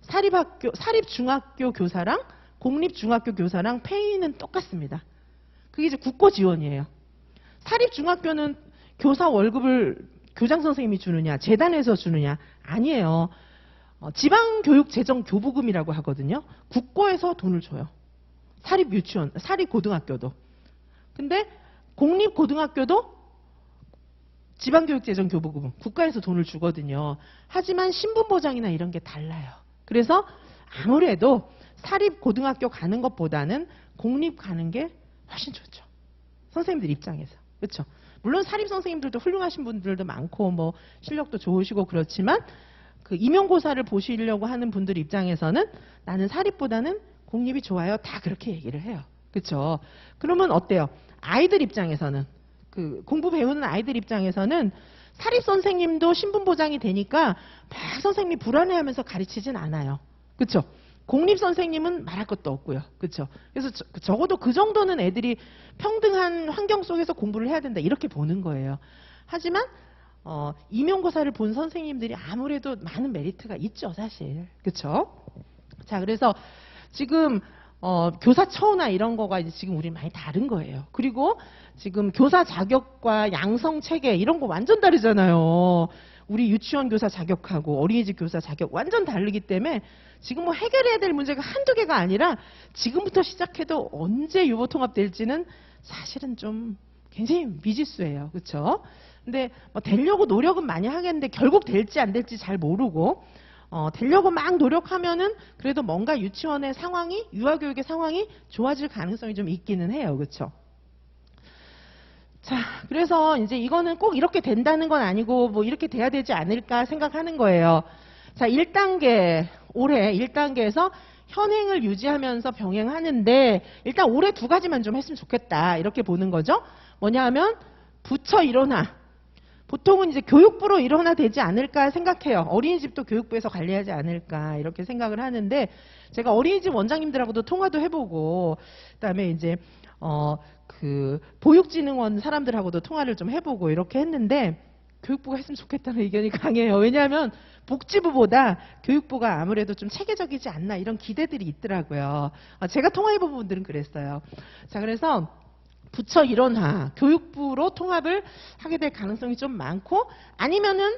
사립 중학교 교사랑 공립 중학교 교사랑 페이는 똑같습니다. 그게 이제 국고 지원이에요. 사립 중학교는 교사 월급을 교장 선생님이 주느냐, 재단에서 주느냐 아니에요. 지방교육재정교부금이라고 하거든요. 국고에서 돈을 줘요. 사립 유치원, 사립 고등학교도. 근데 공립 고등학교도 지방교육재정교부금, 국가에서 돈을 주거든요. 하지만 신분보장이나 이런 게 달라요. 그래서 아무래도 사립 고등학교 가는 것보다는 공립 가는 게 훨씬 좋죠. 선생님들 입장에서. 그렇죠? 물론 사립 선생님들도 훌륭하신 분들도 많고 뭐 실력도 좋으시고 그렇지만 그 임용고사를 보시려고 하는 분들 입장에서는 나는 사립보다는 공립이 좋아요. 다 그렇게 얘기를 해요. 그렇죠? 그러면 어때요? 아이들 입장에서는 그 공부 배우는 아이들 입장에서는 사립 선생님도 신분 보장이 되니까 막 선생님이 불안해하면서 가르치진 않아요. 그렇죠? 공립 선생님은 말할 것도 없고요. 그렇죠? 그래서 적어도 그 정도는 애들이 평등한 환경 속에서 공부를 해야 된다 이렇게 보는 거예요. 하지만 임용고사를 본 선생님들이 아무래도 많은 메리트가 있죠, 사실. 그렇죠? 자, 그래서 지금 교사 처우나 이런 거가 이제 지금 우리 많이 다른 거예요. 그리고 지금 교사 자격과 양성 체계 이런 거 완전 다르잖아요. 우리 유치원 교사 자격하고 어린이집 교사 자격 완전 다르기 때문에 지금 뭐 해결해야 될 문제가 한두 개가 아니라 지금부터 시작해도 언제 유보통합될지는 사실은 좀 굉장히 미지수예요. 그렇죠? 근데 뭐 되려고 노력은 많이 하겠는데 결국 될지 안 될지 잘 모르고 되려고 막 노력하면은 그래도 뭔가 유치원의 상황이 유아교육의 상황이 좋아질 가능성이 좀 있기는 해요. 그렇죠? 자, 그래서 이제 이거는 꼭 이렇게 된다는 건 아니고 뭐 이렇게 돼야 되지 않을까 생각하는 거예요. 자, 1단계 올해 1단계에서 현행을 유지하면서 병행하는데 일단 올해 두 가지만 좀 했으면 좋겠다 이렇게 보는 거죠. 뭐냐 하면 부처 일원화. 보통은 이제 교육부로 일원화 되지 않을까 생각해요. 어린이집도 교육부에서 관리하지 않을까 이렇게 생각을 하는데 제가 어린이집 원장님들하고도 통화도 해보고 그다음에 이제 그 보육진흥원 사람들하고도 통화를 좀 해보고 이렇게 했는데 교육부가 했으면 좋겠다는 의견이 강해요. 왜냐하면 복지부보다 교육부가 아무래도 좀 체계적이지 않나 이런 기대들이 있더라고요. 제가 통화해본 분들은 그랬어요. 자, 그래서 부처 일원화, 교육부로 통합을 하게 될 가능성이 좀 많고 아니면은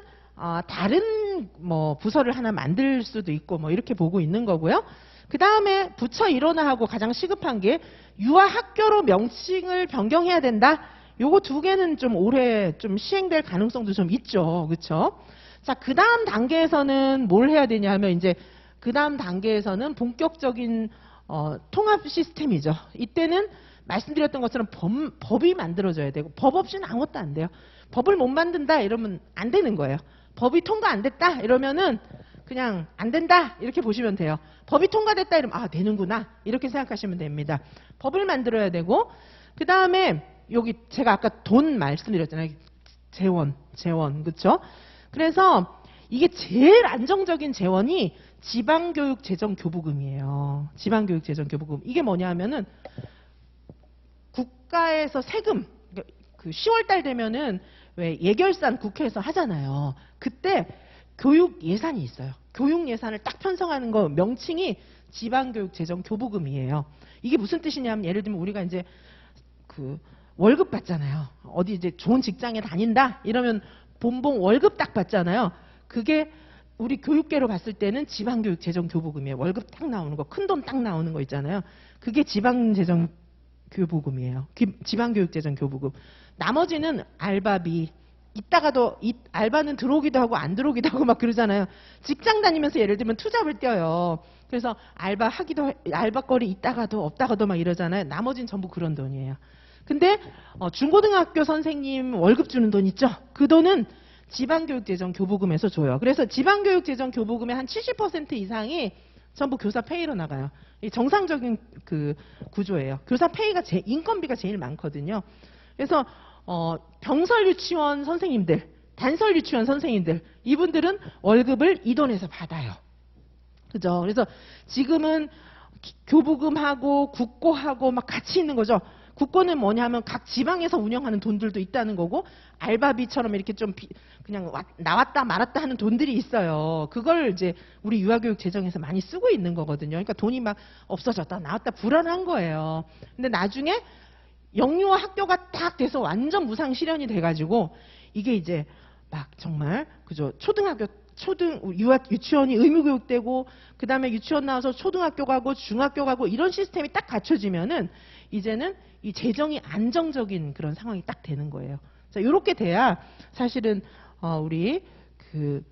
다른 뭐 부서를 하나 만들 수도 있고 뭐 이렇게 보고 있는 거고요. 그 다음에 부처 일원화하고 가장 시급한 게 유아학교로 명칭을 변경해야 된다. 요거 두 개는 좀 올해 좀 시행될 가능성도 좀 있죠. 그렇죠? 자, 그 다음 단계에서는 뭘 해야 되냐 하면 이제 그 다음 단계에서는 본격적인 통합 시스템이죠. 이때는 말씀드렸던 것처럼 법이 만들어져야 되고 법 없이는 아무것도 안 돼요. 법을 못 만든다 이러면 안 되는 거예요. 법이 통과 안 됐다 이러면은 그냥 안 된다 이렇게 보시면 돼요. 법이 통과됐다 이러면 아 되는구나 이렇게 생각하시면 됩니다. 법을 만들어야 되고 그 다음에 여기 제가 아까 돈 말씀드렸잖아요. 재원 그렇죠? 그래서 이게 제일 안정적인 재원이 지방교육재정교부금이에요. 지방교육재정교부금 이게 뭐냐 하면은 국가에서 세금 그 10월달 되면은 왜 예결산 국회에서 하잖아요. 그때 교육 예산이 있어요. 교육 예산을 딱 편성하는 거 명칭이 지방교육재정교부금이에요. 이게 무슨 뜻이냐면 예를 들면 우리가 이제 그 월급 받잖아요. 어디 이제 좋은 직장에 다닌다 이러면 본봉 월급 딱 받잖아요. 그게 우리 교육계로 봤을 때는 지방교육재정교부금이에요. 월급 딱 나오는 거, 큰 돈 딱 나오는 거 있잖아요. 그게 지방재정교부금이에요. 지방교육재정교부금. 나머지는 알바비. 이따가도 알바는 들어오기도 하고 안 들어오기도 하고 막 그러잖아요. 직장 다니면서 예를 들면 투잡을 떼어요. 그래서 알바거리 있다가도 없다가도 막 이러잖아요. 나머지는 전부 그런 돈이에요. 근데 중고등학교 선생님 월급 주는 돈 있죠? 그 돈은 지방교육재정교부금에서 줘요. 그래서 지방교육재정교부금의 한 70% 이상이 전부 교사 페이로 나가요. 이 정상적인 그 구조예요. 교사 페이가 인건비가 제일 많거든요. 그래서 병설 유치원 선생님들, 단설 유치원 선생님들 이분들은 월급을 이 돈에서 받아요. 그죠? 그래서 지금은 교부금하고 국고하고 막 같이 있는 거죠. 국고는 뭐냐면 각 지방에서 운영하는 돈들도 있다는 거고 알바비처럼 이렇게 좀 그냥 나왔다 말았다 하는 돈들이 있어요. 그걸 이제 우리 유아교육 재정에서 많이 쓰고 있는 거거든요. 그러니까 돈이 막 없어졌다 나왔다 불안한 거예요. 근데 나중에 영유아 학교가 딱 돼서 완전 무상 실현이 돼가지고 이게 이제 막 정말 그죠 초등학교 유치원이 의무교육되고 그 다음에 유치원 나와서 초등학교 가고 중학교 가고 이런 시스템이 딱 갖춰지면은 이제는 이 재정이 안정적인 그런 상황이 딱 되는 거예요. 자, 이렇게 돼야 사실은 우리 그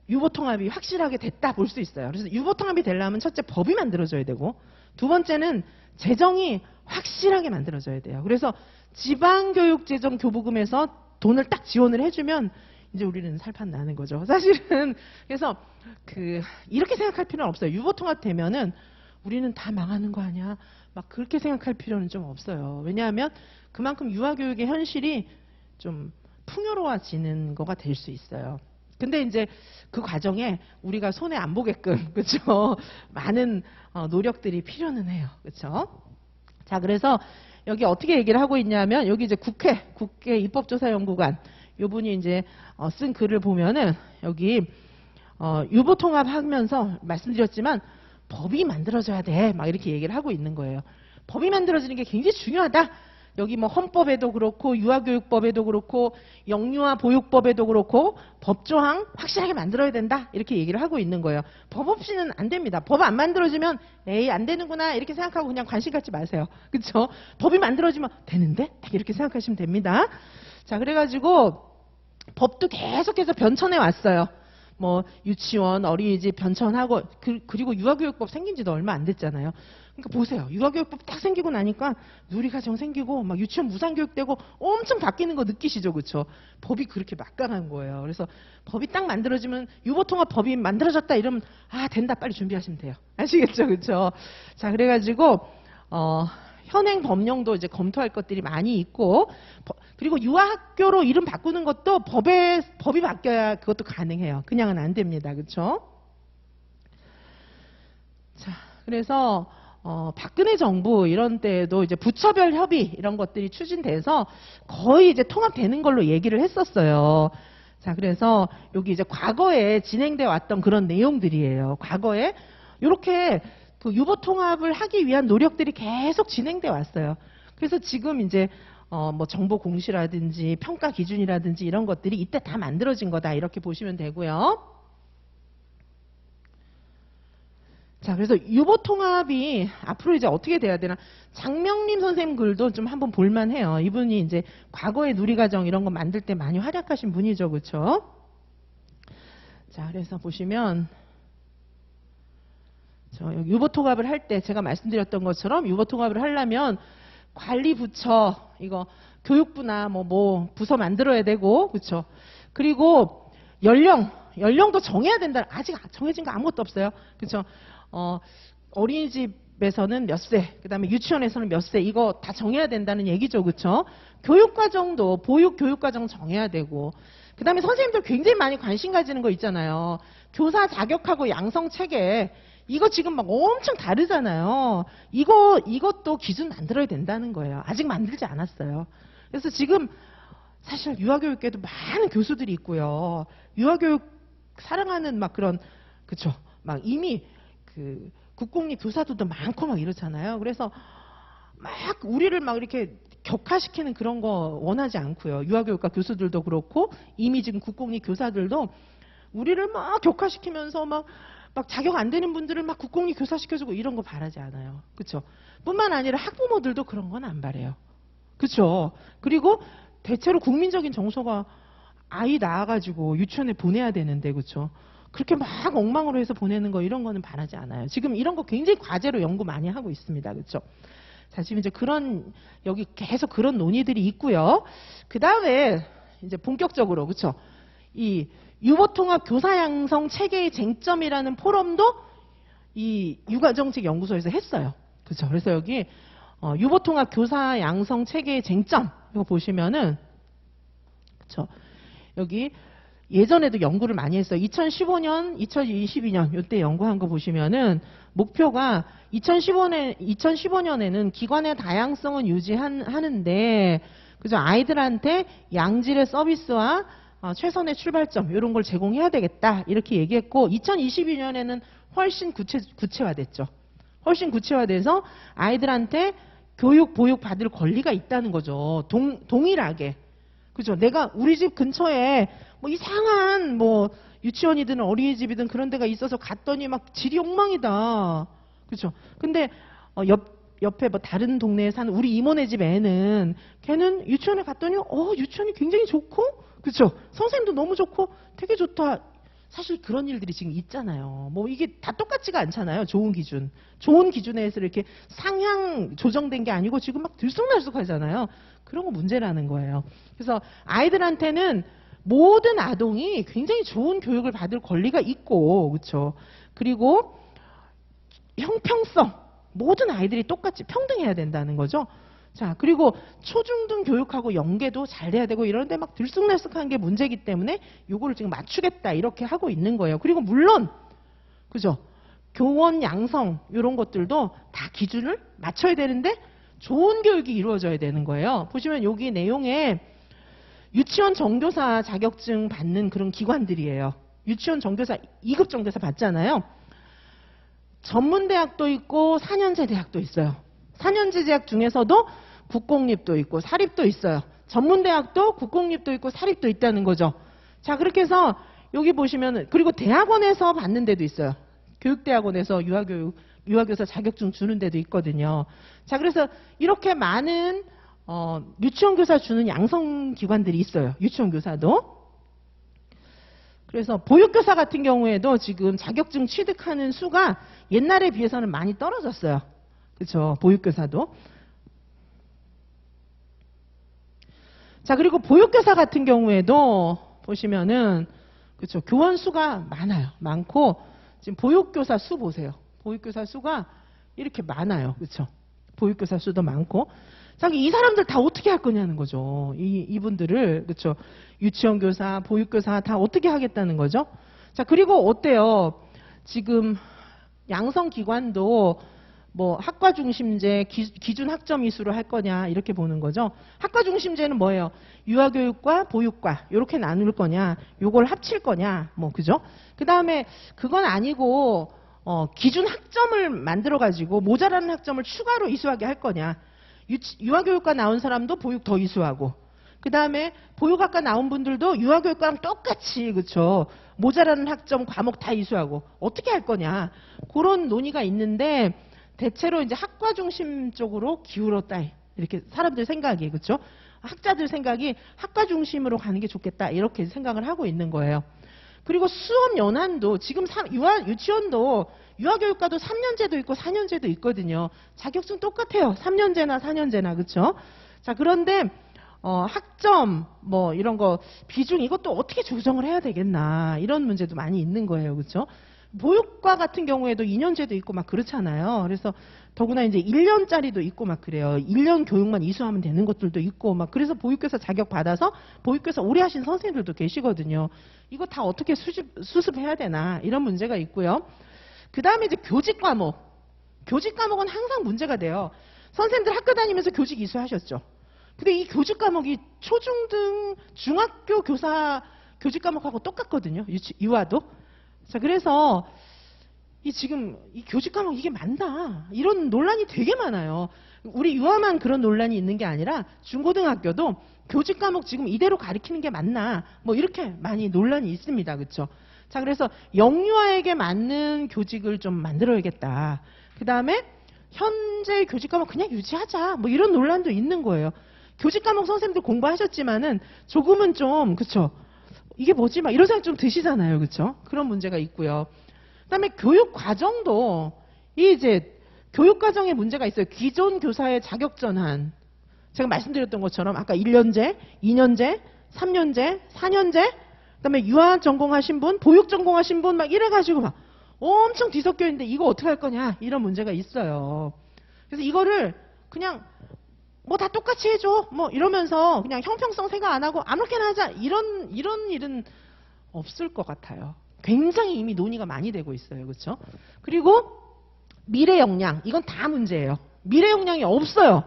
유보통합이 확실하게 됐다 볼 수 있어요. 그래서 유보통합이 되려면 첫째 법이 만들어져야 되고 두 번째는 재정이 확실하게 만들어져야 돼요. 그래서 지방교육재정교부금에서 돈을 딱 지원을 해주면 이제 우리는 살판 나는 거죠. 사실은 그래서 이렇게 생각할 필요는 없어요. 유보통합 되면은 우리는 다 망하는 거 아니야? 막 그렇게 생각할 필요는 좀 없어요. 왜냐하면 그만큼 유아교육의 현실이 좀 풍요로워지는 거가 될 수 있어요. 근데 이제 그 과정에 우리가 손해 안 보게끔 그렇죠? 많은 노력들이 필요는 해요. 그렇죠? 자, 그래서 여기 어떻게 얘기를 하고 있냐면 여기 이제 국회 입법조사연구관 요분이 이제 쓴 글을 보면은 여기 유보통합하면서 말씀드렸지만 법이 만들어져야 돼. 막 이렇게 얘기를 하고 있는 거예요. 법이 만들어지는 게 굉장히 중요하다. 여기 뭐 헌법에도 그렇고 유아교육법에도 그렇고 영유아 보육법에도 그렇고 법조항 확실하게 만들어야 된다. 이렇게 얘기를 하고 있는 거예요. 법 없이는 안 됩니다. 법 안 만들어지면 에이 안 되는구나 이렇게 생각하고 그냥 관심 갖지 마세요. 그렇죠? 법이 만들어지면 되는데? 딱 이렇게 생각하시면 됩니다. 자, 그래가지고 법도 계속해서 변천해 왔어요. 뭐 유치원, 어린이집 변천하고 그리고 유아교육법 생긴 지도 얼마 안 됐잖아요. 그러니까 보세요. 유아교육법 딱 생기고 나니까 누리과정 생기고 막 유치원 무상교육되고 엄청 바뀌는 거 느끼시죠? 그렇죠? 법이 그렇게 막강한 거예요. 그래서 법이 딱 만들어지면 유보통합 법이 만들어졌다 이러면 아 된다 빨리 준비하시면 돼요. 아시겠죠? 그렇죠? 자, 그래가지고 현행 법령도 이제 검토할 것들이 많이 있고 그리고 유아학교로 이름 바꾸는 것도 법이 바뀌어야 그것도 가능해요. 그냥은 안 됩니다. 그렇죠? 자, 그래서 박근혜 정부 이런 때에도 이제 부처별 협의 이런 것들이 추진돼서 거의 이제 통합되는 걸로 얘기를 했었어요. 자, 그래서 여기 이제 과거에 진행돼 왔던 그런 내용들이에요. 과거에 이렇게 그 유보통합을 하기 위한 노력들이 계속 진행돼 왔어요. 그래서 지금 이제 뭐 정보 공시라든지 평가 기준이라든지 이런 것들이 이때 다 만들어진 거다 이렇게 보시면 되고요. 자, 그래서 유보통합이 앞으로 이제 어떻게 돼야 되나? 장명림 선생님 글도 좀 한번 볼만해요. 이분이 이제 과거의 누리과정 이런 거 만들 때 많이 활약하신 분이죠, 그렇죠? 자, 그래서 보시면 여기 유보통합을 할 때 제가 말씀드렸던 것처럼 유보통합을 하려면 관리부처 이거 교육부나 뭐 부서 만들어야 되고 그렇죠? 그리고 연령도 정해야 된다. 아직 정해진 거 아무것도 없어요. 그렇죠? 어린이집에서는 몇 세, 그다음에 유치원에서는 몇 세 이거 다 정해야 된다는 얘기죠. 그렇죠? 교육과정도 보육 교육과정 정해야 되고 그다음에 선생님들 굉장히 많이 관심 가지는 거 있잖아요. 교사 자격하고 양성 체계 이거 지금 막 엄청 다르잖아요. 이것도 기준 만들어야 된다는 거예요. 아직 만들지 않았어요. 그래서 지금 사실 유아교육계도 많은 교수들이 있고요. 유아교육 사랑하는 막 그런 그쵸? 막 이미 그 국공립 교사들도 많고 막 이렇잖아요. 그래서 막 우리를 막 이렇게 격화시키는 그런 거 원하지 않고요. 유아교육과 교수들도 그렇고 이미 지금 국공립 교사들도 우리를 막 격화시키면서 막 자격 안 되는 분들을 막 국공립 교사시켜주고 이런 거 바라지 않아요. 그렇죠? 뿐만 아니라 학부모들도 그런 건 안 바래요. 그렇죠? 그리고 대체로 국민적인 정서가 아이 낳아가지고 유치원에 보내야 되는데 그렇죠? 그렇게 막 엉망으로 해서 보내는 거 이런 거는 바라지 않아요. 지금 이런 거 굉장히 과제로 연구 많이 하고 있습니다. 그렇죠? 자, 지금 이제 여기 계속 그런 논의들이 있고요. 그 다음에 이제 본격적으로 그렇죠? 이 유보통합 교사 양성 체계의 쟁점이라는 포럼도 이 육아정책연구소에서 했어요. 그렇죠? 그래서 여기 유보통합 교사 양성 체계의 쟁점 이거 보시면은 그렇죠? 여기 예전에도 연구를 많이 했어요. 2015년, 2022년 이때 연구한 거 보시면은 목표가 2015년에는 기관의 다양성은 유지하는데 그죠? 아이들한테 양질의 서비스와 최선의 출발점 이런 걸 제공해야 되겠다 이렇게 얘기했고 2022년에는 훨씬 구체화됐죠. 훨씬 구체화돼서 아이들한테 교육 보육 받을 권리가 있다는 거죠. 동일하게. 그죠? 내가 우리 집 근처에 뭐 이상한 뭐 유치원이든 어린이집이든 그런 데가 있어서 갔더니 막 질이 엉망이다. 그죠? 근데 옆에 뭐 다른 동네에 사는 우리 이모네 집 애는 걔는 유치원에 갔더니 유치원이 굉장히 좋고 그렇죠? 선생님도 너무 좋고 되게 좋다. 사실 그런 일들이 지금 있잖아요. 뭐 이게 다 똑같지가 않잖아요. 좋은 기준. 좋은 기준에서 이렇게 상향 조정된 게 아니고 지금 막 들쑥날쑥하잖아요. 그런 거 문제라는 거예요. 그래서 아이들한테는 모든 아동이 굉장히 좋은 교육을 받을 권리가 있고, 그렇죠? 그리고 형평성, 모든 아이들이 똑같이 평등해야 된다는 거죠. 자, 그리고 초중등 교육하고 연계도 잘 돼야 되고 이런데 막 들쑥날쑥한 게 문제이기 때문에 요거를 지금 맞추겠다 이렇게 하고 있는 거예요. 그리고 물론 그죠? 교원 양성 이런 것들도 다 기준을 맞춰야 되는데 좋은 교육이 이루어져야 되는 거예요. 보시면 여기 내용에 유치원 정교사 자격증 받는 그런 기관들이에요. 유치원 정교사 2급 정교사 받잖아요. 전문대학도 있고 4년제 대학도 있어요. 4년제 대학 중에서도 국공립도 있고 사립도 있어요. 전문대학도 국공립도 있고 사립도 있다는 거죠. 자, 그렇게 해서 여기 보시면 그리고 대학원에서 받는 데도 있어요. 교육대학원에서 유아교사 자격증 주는 데도 있거든요. 자, 그래서 이렇게 많은 유치원 교사 주는 양성기관들이 있어요. 유치원 교사도. 그래서 보육교사 같은 경우에도 지금 자격증 취득하는 수가 옛날에 비해서는 많이 떨어졌어요. 그렇죠. 보육교사도. 자, 그리고 보육교사 같은 경우에도 보시면은 그렇죠. 교원 수가 많아요. 많고 지금 보육교사 수 보세요. 보육교사 수가 이렇게 많아요. 그렇죠. 보육교사 수도 많고. 자, 이 사람들 다 어떻게 할 거냐는 거죠. 이분들을 그렇죠. 유치원 교사, 보육교사 다 어떻게 하겠다는 거죠. 자, 그리고 어때요? 지금 양성기관도 뭐 학과 중심제, 기준 학점 이수로 할 거냐 이렇게 보는 거죠. 학과 중심제는 뭐예요? 유아교육과 보육과 이렇게 나눌 거냐, 요걸 합칠 거냐, 뭐 그죠? 그 다음에 그건 아니고 기준 학점을 만들어 가지고 모자라는 학점을 추가로 이수하게 할 거냐. 유아교육과 나온 사람도 보육 더 이수하고, 그 다음에 보육학과 나온 분들도 유아교육과랑 똑같이 그렇죠. 모자라는 학점 과목 다 이수하고 어떻게 할 거냐. 그런 논의가 있는데 대체로 이제 학과 중심 쪽으로 기울었다. 이렇게 사람들 생각이 그렇죠. 학자들 생각이 학과 중심으로 가는 게 좋겠다. 이렇게 생각을 하고 있는 거예요. 그리고 수업 연한도 지금 유치원도 유아교육과도 3년제도 있고 4년제도 있거든요. 자격증 똑같아요. 3년제나 4년제나 그렇죠. 자, 그런데 학점 뭐 이런 거 비중 이것도 어떻게 조정을 해야 되겠나 이런 문제도 많이 있는 거예요. 그렇죠? 보육과 같은 경우에도 2년제도 있고 막 그렇잖아요. 그래서 더구나 이제 1년짜리도 있고 막 그래요. 1년 교육만 이수하면 되는 것들도 있고 막 그래서 보육교사 자격 받아서 보육교사 오래 하신 선생님들도 계시거든요. 이거 다 어떻게 수습해야 되나 이런 문제가 있고요. 그 다음에 이제 교직 과목. 교직 과목은 항상 문제가 돼요. 선생님들 학교 다니면서 교직 이수하셨죠. 근데 이 교직 과목이 초중등 중학교 교사 교직 과목하고 똑같거든요. 유아도. 자, 그래서 지금 이 교직 과목 이게 맞나? 이런 논란이 되게 많아요. 우리 유아만 그런 논란이 있는 게 아니라 중고등학교도 교직 과목 지금 이대로 가르치는 게 맞나? 뭐 이렇게 많이 논란이 있습니다. 그렇죠? 자, 그래서 영유아에게 맞는 교직을 좀 만들어야겠다. 그 다음에 현재 교직 과목 그냥 유지하자. 뭐 이런 논란도 있는 거예요. 교직 과목 선생님들 공부하셨지만은 조금은 좀 그렇죠? 이게 뭐지? 막 이런 생각 좀 드시잖아요. 그렇죠? 그런 문제가 있고요. 그다음에 교육 과정도 이제 교육 과정에 문제가 있어요. 기존 교사의 자격 전환. 제가 말씀드렸던 것처럼 아까 1년제, 2년제, 3년제, 4년제, 그다음에 유아 전공하신 분, 보육 전공하신 분 막 이래 가지고 막 엄청 뒤섞여 있는데 이거 어떻게 할 거냐? 이런 문제가 있어요. 그래서 이거를 그냥 뭐 다 똑같이 해줘. 뭐 이러면서 그냥 형평성 생각 안 하고 아무렇게나 하자. 이런 일은 없을 것 같아요. 굉장히 이미 논의가 많이 되고 있어요. 그렇죠? 그리고 미래 역량. 이건 다 문제예요. 미래 역량이 없어요.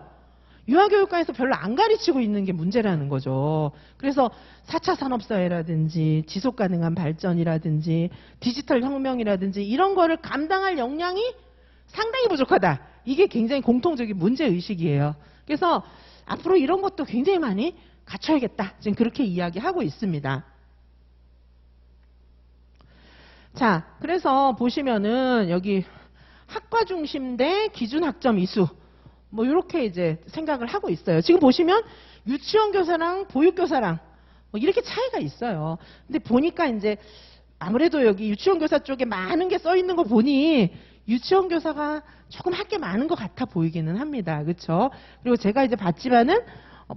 유아교육과에서 별로 안 가르치고 있는 게 문제라는 거죠. 그래서 4차 산업사회라든지 지속가능한 발전이라든지 디지털 혁명이라든지 이런 거를 감당할 역량이 상당히 부족하다. 이게 굉장히 공통적인 문제의식이에요. 그래서 앞으로 이런 것도 굉장히 많이 갖춰야겠다. 지금 그렇게 이야기하고 있습니다. 자, 그래서 보시면은 여기 학과 중심 대 기준 학점 이수 뭐 이렇게 이제 생각을 하고 있어요. 지금 보시면 유치원 교사랑 보육 교사랑 뭐 이렇게 차이가 있어요. 근데 보니까 이제 아무래도 여기 유치원 교사 쪽에 많은 게 써 있는 거 보니 유치원 교사가 조금 할 게 많은 것 같아 보이기는 합니다. 그렇죠? 그리고 제가 이제 봤지만은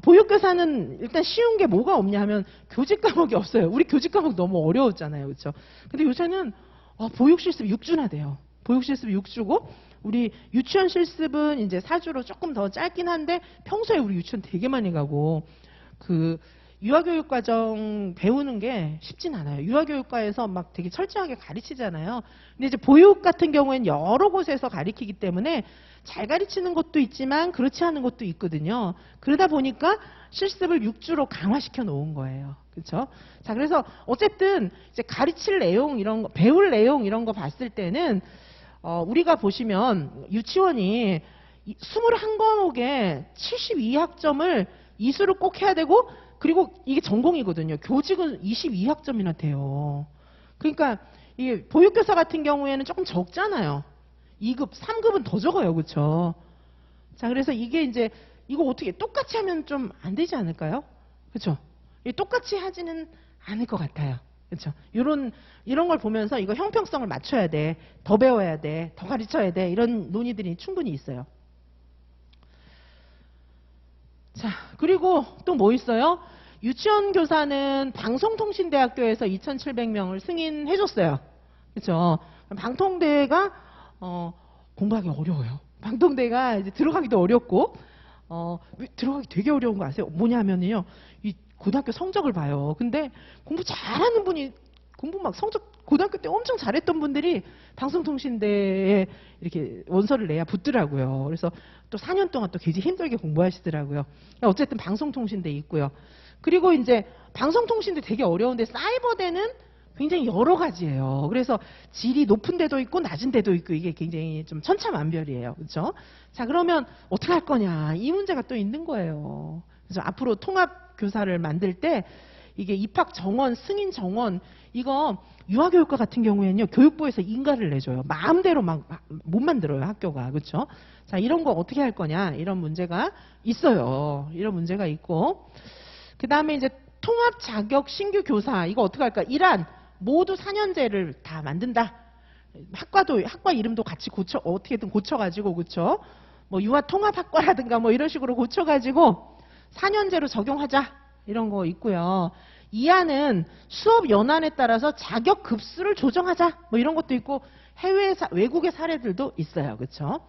보육교사는 일단 쉬운 게 뭐가 없냐 하면 교직 과목이 없어요. 우리 교직 과목 너무 어려웠잖아요. 그렇죠? 근데 요새는 보육 실습 6주나 돼요. 보육 실습 6주고 우리 유치원 실습은 이제 4주로 조금 더 짧긴 한데 평소에 우리 유치원 되게 많이 가고 그 유아교육 과정 배우는 게 쉽진 않아요. 유아교육과에서 막 되게 철저하게 가르치잖아요. 근데 이제 보육 같은 경우에는 여러 곳에서 가르치기 때문에 잘 가르치는 것도 있지만 그렇지 않은 것도 있거든요. 그러다 보니까 실습을 6주로 강화시켜 놓은 거예요. 그렇죠? 자, 그래서 어쨌든 이제 가르칠 내용 이런 거, 배울 내용 이런 거 봤을 때는 우리가 보시면 유치원이 21과목에 72학점을 이수를 꼭 해야 되고 그리고 이게 전공이거든요. 교직은 22학점이나 돼요. 그러니까 이게 보육교사 같은 경우에는 조금 적잖아요. 2급, 3급은 더 적어요. 그렇죠? 자, 그래서 이게 이제 이거 어떻게 똑같이 하면 좀 안 되지 않을까요? 그렇죠? 똑같이 하지는 않을 것 같아요. 그렇죠? 이런 걸 보면서 이거 형평성을 맞춰야 돼. 더 배워야 돼. 더 가르쳐야 돼. 이런 논의들이 충분히 있어요. 자, 그리고 또 뭐 있어요? 유치원 교사는 방송통신대학교에서 2,700명을 승인해줬어요. 그렇죠? 방통대가 공부하기 어려워요. 방통대가 이제 들어가기도 어렵고 들어가기 되게 어려운 거 아세요? 뭐냐면요, 이 고등학교 성적을 봐요. 근데 공부 잘하는 분이 공부 막 성적 고등학교 때 엄청 잘했던 분들이 방송통신대에 이렇게 원서를 내야 붙더라고요. 그래서 또 4년 동안 또 굉장히 힘들게 공부하시더라고요. 어쨌든 방송통신대 있고요. 그리고 이제 방송통신대 되게 어려운데 사이버대는 굉장히 여러 가지예요. 그래서 질이 높은 데도 있고 낮은 데도 있고 이게 굉장히 좀 천차만별이에요. 그렇죠? 자, 그러면 어떻게 할 거냐? 이 문제가 또 있는 거예요. 그래서 앞으로 통합 교사를 만들 때 이게 입학 정원, 승인 정원 이거 유아교육과 같은 경우에는요. 교육부에서 인가를 내줘요. 마음대로 막 못 만들어요. 학교가. 그렇죠? 자, 이런 거 어떻게 할 거냐? 이런 문제가 있어요. 이런 문제가 있고 그다음에 이제 통합 자격 신규 교사 이거 어떻게 할까? 이란 모두 4년제를 다 만든다. 학과 이름도 같이 어떻게든 고쳐가지고 그렇죠? 뭐 유아 통합학과라든가 뭐 이런 식으로 고쳐가지고 4년제로 적용하자 이런 거 있고요. 이안은 수업 연한에 따라서 자격 급수를 조정하자 뭐 이런 것도 있고 외국의 사례들도 있어요. 그렇죠?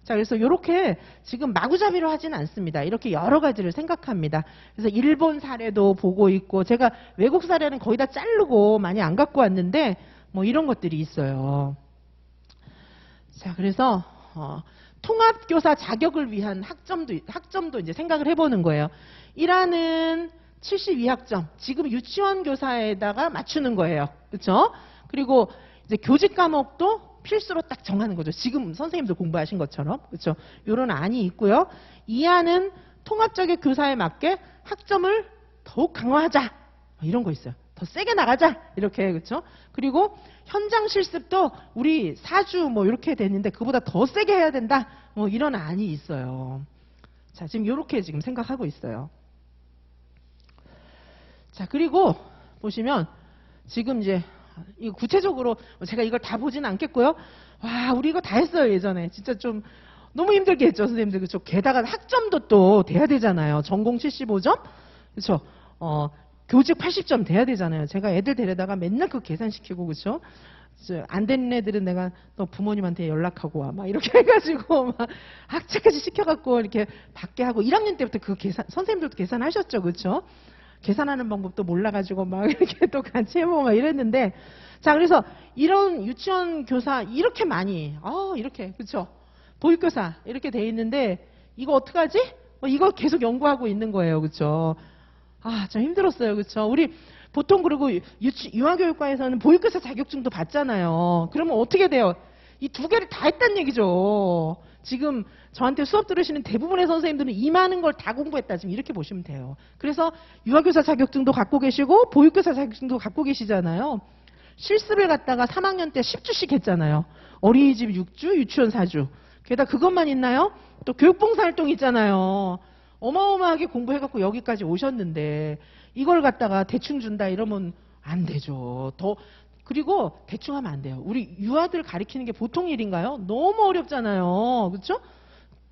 자, 그래서 이렇게 지금 마구잡이로 하지는 않습니다. 이렇게 여러 가지를 생각합니다. 그래서 일본 사례도 보고 있고 제가 외국 사례는 거의 다 자르고 많이 안 갖고 왔는데 뭐 이런 것들이 있어요. 자, 그래서 통합교사 자격을 위한 학점도 이제 생각을 해보는 거예요. 1화는 72학점. 지금 유치원 교사에다가 맞추는 거예요. 그렇죠? 그리고 이제 교직 과목도 필수로 딱 정하는 거죠. 지금 선생님들 공부하신 것처럼. 그렇죠? 이런 안이 있고요. 2화는 통합적인 교사에 맞게 학점을 더욱 강화하자. 이런 거 있어요. 더 세게 나가자. 이렇게. 그렇죠? 그리고 현장 실습도 우리 4주 뭐 이렇게 됐는데 그보다 더 세게 해야 된다. 뭐 이런 안이 있어요. 자, 지금 이렇게 지금 생각하고 있어요. 자, 그리고 보시면 지금 이제 이거 구체적으로 제가 이걸 다 보지는 않겠고요. 와, 우리 이거 다 했어요. 예전에. 진짜 좀 너무 힘들게 했죠. 선생님들. 그렇죠? 게다가 학점도 또 돼야 되잖아요. 전공 75점. 그렇죠? 교직 80점 돼야 되잖아요. 제가 애들 데려다가 맨날 그 계산시키고 그렇죠? 안 되는 애들은 내가 또 부모님한테 연락하고 와. 막 이렇게 해가지고 막 학제까지 시켜갖고 이렇게 받게 하고 1학년 때부터 그 계산 선생님들도 계산하셨죠. 그렇죠? 계산하는 방법도 몰라가지고 막 이렇게 또 같이 해보고 막 이랬는데 자, 그래서 이런 유치원 교사 이렇게 많이 이렇게 그렇죠? 보육교사 이렇게 돼 있는데 이거 어떡하지? 이거 계속 연구하고 있는 거예요. 그렇죠? 참 힘들었어요. 그렇죠? 우리 보통 그리고 유아교육과에서는 보육교사 자격증도 받잖아요. 그러면 어떻게 돼요? 이 두 개를 다 했다는 얘기죠. 지금 저한테 수업 들으시는 대부분의 선생님들은 이 많은 걸 다 공부했다. 지금 이렇게 보시면 돼요. 그래서 유아교사 자격증도 갖고 계시고 보육교사 자격증도 갖고 계시잖아요. 실습을 갖다가 3학년 때 10주씩 했잖아요. 어린이집 6주, 유치원 4주. 게다가 그것만 있나요? 또 교육봉사활동 있잖아요. 어마어마하게 공부해갖고 여기까지 오셨는데 이걸 갖다가 대충 준다 이러면 안 되죠. 그리고 대충 하면 안 돼요. 우리 유아들 가르치는 게 보통 일인가요? 너무 어렵잖아요. 그렇죠?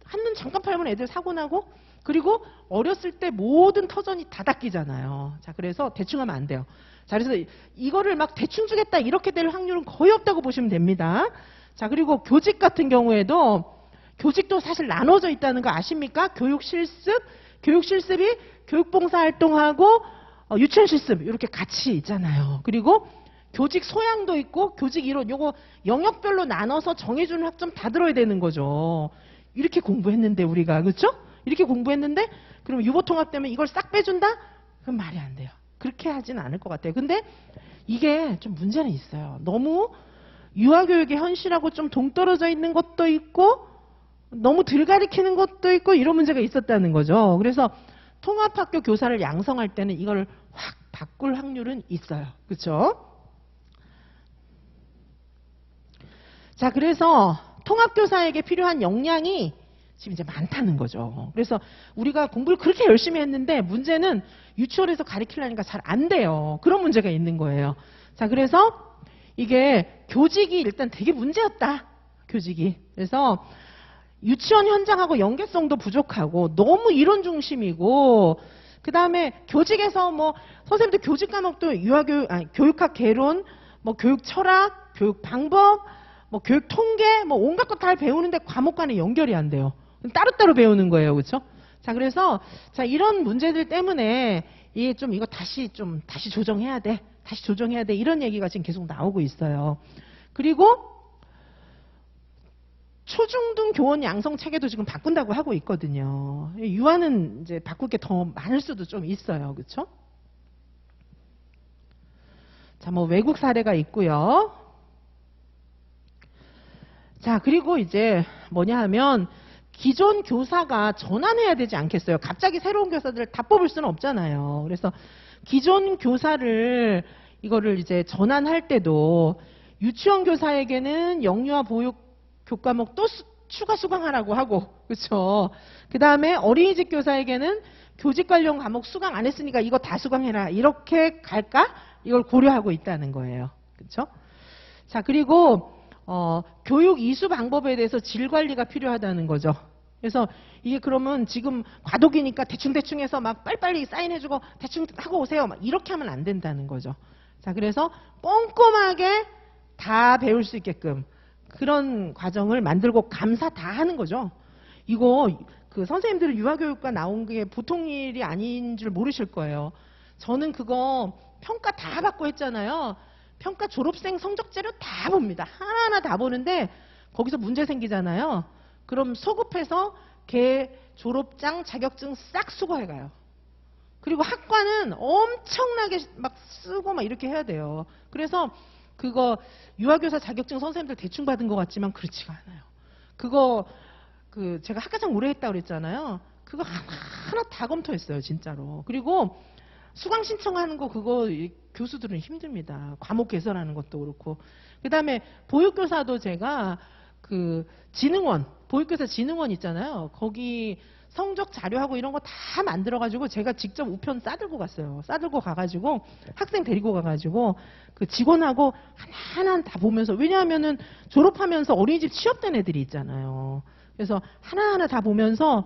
한눈 잠깐 팔면 애들 사고 나고, 그리고 어렸을 때 모든 터전이 다 닦이잖아요. 자, 그래서 대충 하면 안 돼요. 자, 그래서 이거를 막 대충 주겠다 이렇게 될 확률은 거의 없다고 보시면 됩니다. 자, 그리고 교직 같은 경우에도 교직도 사실 나눠져 있다는 거 아십니까? 교육 실습이 교육봉사활동하고 유치원 실습 이렇게 같이 있잖아요. 그리고 교직 소양도 있고 교직 이론, 요거 영역별로 나눠서 정해주는 학점 다 들어야 되는 거죠. 이렇게 공부했는데 우리가, 그렇죠? 이렇게 공부했는데 그럼 유보통합 때문에 이걸 싹 빼준다? 그건 말이 안 돼요. 그렇게 하진 않을 것 같아요. 근데 이게 좀 문제는 있어요. 너무 유아교육의 현실하고 좀 동떨어져 있는 것도 있고 너무 덜 가르치는 것도 있고 이런 문제가 있었다는 거죠. 그래서 통합학교 교사를 양성할 때는 이걸 확 바꿀 확률은 있어요. 그렇죠? 자, 그래서 통합교사에게 필요한 역량이 지금 이제 많다는 거죠. 그래서 우리가 공부를 그렇게 열심히 했는데 문제는 유치원에서 가르치려니까 잘 안 돼요. 그런 문제가 있는 거예요. 자, 그래서 이게 교직이 일단 되게 문제였다. 교직이. 그래서 유치원 현장하고 연계성도 부족하고 너무 이론 중심이고, 그 다음에 교직에서 뭐 선생님들 교직 과목도 교육학 개론, 뭐 교육 철학, 교육 방법, 뭐 교육 통계, 뭐 온갖 것 다 배우는데 과목 간에 연결이 안 돼요. 따로따로 배우는 거예요. 그렇죠? 자, 그래서 자, 이런 문제들 때문에 이게 좀 이거 다시 조정해야 돼. 다시 조정해야 돼. 이런 얘기가 지금 계속 나오고 있어요. 그리고 초중등 교원 양성 체계도 지금 바꾼다고 하고 있거든요. 유아는 이제 바꿀 게 더 많을 수도 좀 있어요. 그렇죠? 자, 뭐 외국 사례가 있고요. 자, 그리고 이제 뭐냐 하면 기존 교사가 전환해야 되지 않겠어요? 갑자기 새로운 교사들을 다 뽑을 수는 없잖아요. 그래서 기존 교사를 이거를 이제 전환할 때도 유치원 교사에게는 영유아 보육 교과목 또 추가 수강하라고 하고, 그렇죠? 그 다음에 어린이집 교사에게는 교직 관련 과목 수강 안 했으니까 이거 다 수강해라. 이렇게 갈까? 이걸 고려하고 있다는 거예요. 그렇죠? 자, 그리고 교육 이수 방법에 대해서 질 관리가 필요하다는 거죠. 그래서 이게 그러면 지금 과도기니까 대충 해서 막 빨리빨리 사인해주고 대충 하고 오세요. 막 이렇게 하면 안 된다는 거죠. 자, 그래서 꼼꼼하게 다 배울 수 있게끔 그런 과정을 만들고 감사 다 하는 거죠. 이거 그 선생님들은 유아교육과 나온 게 보통 일이 아닌 줄 모르실 거예요. 저는 그거 평가 다 받고 했잖아요. 평가 졸업생 성적재료 다 봅니다. 하나하나 다 보는데 거기서 문제 생기잖아요. 그럼 소급해서 걔 졸업장 자격증 싹 수거해가요. 그리고 학과는 엄청나게 막 쓰고 막 이렇게 해야 돼요. 그래서 그거 유아교사 자격증 선생님들 대충 받은 것 같지만 그렇지가 않아요. 그거 제가 학과장 오래 했다고 그랬잖아요. 그거 하나 다 검토했어요, 진짜로. 그리고 수강 신청하는 거 그거 교수들은 힘듭니다. 과목 개설하는 것도 그렇고. 그다음에 보육교사도 제가 보육교사 진흥원 있잖아요. 거기 성적 자료하고 이런 거 다 만들어가지고 제가 직접 우편 싸들고 갔어요. 싸들고 가가지고 학생 데리고 가가지고 그 직원하고 하나하나 다 보면서, 왜냐하면은 졸업하면서 어린이집 취업된 애들이 있잖아요. 그래서 하나하나 다 보면서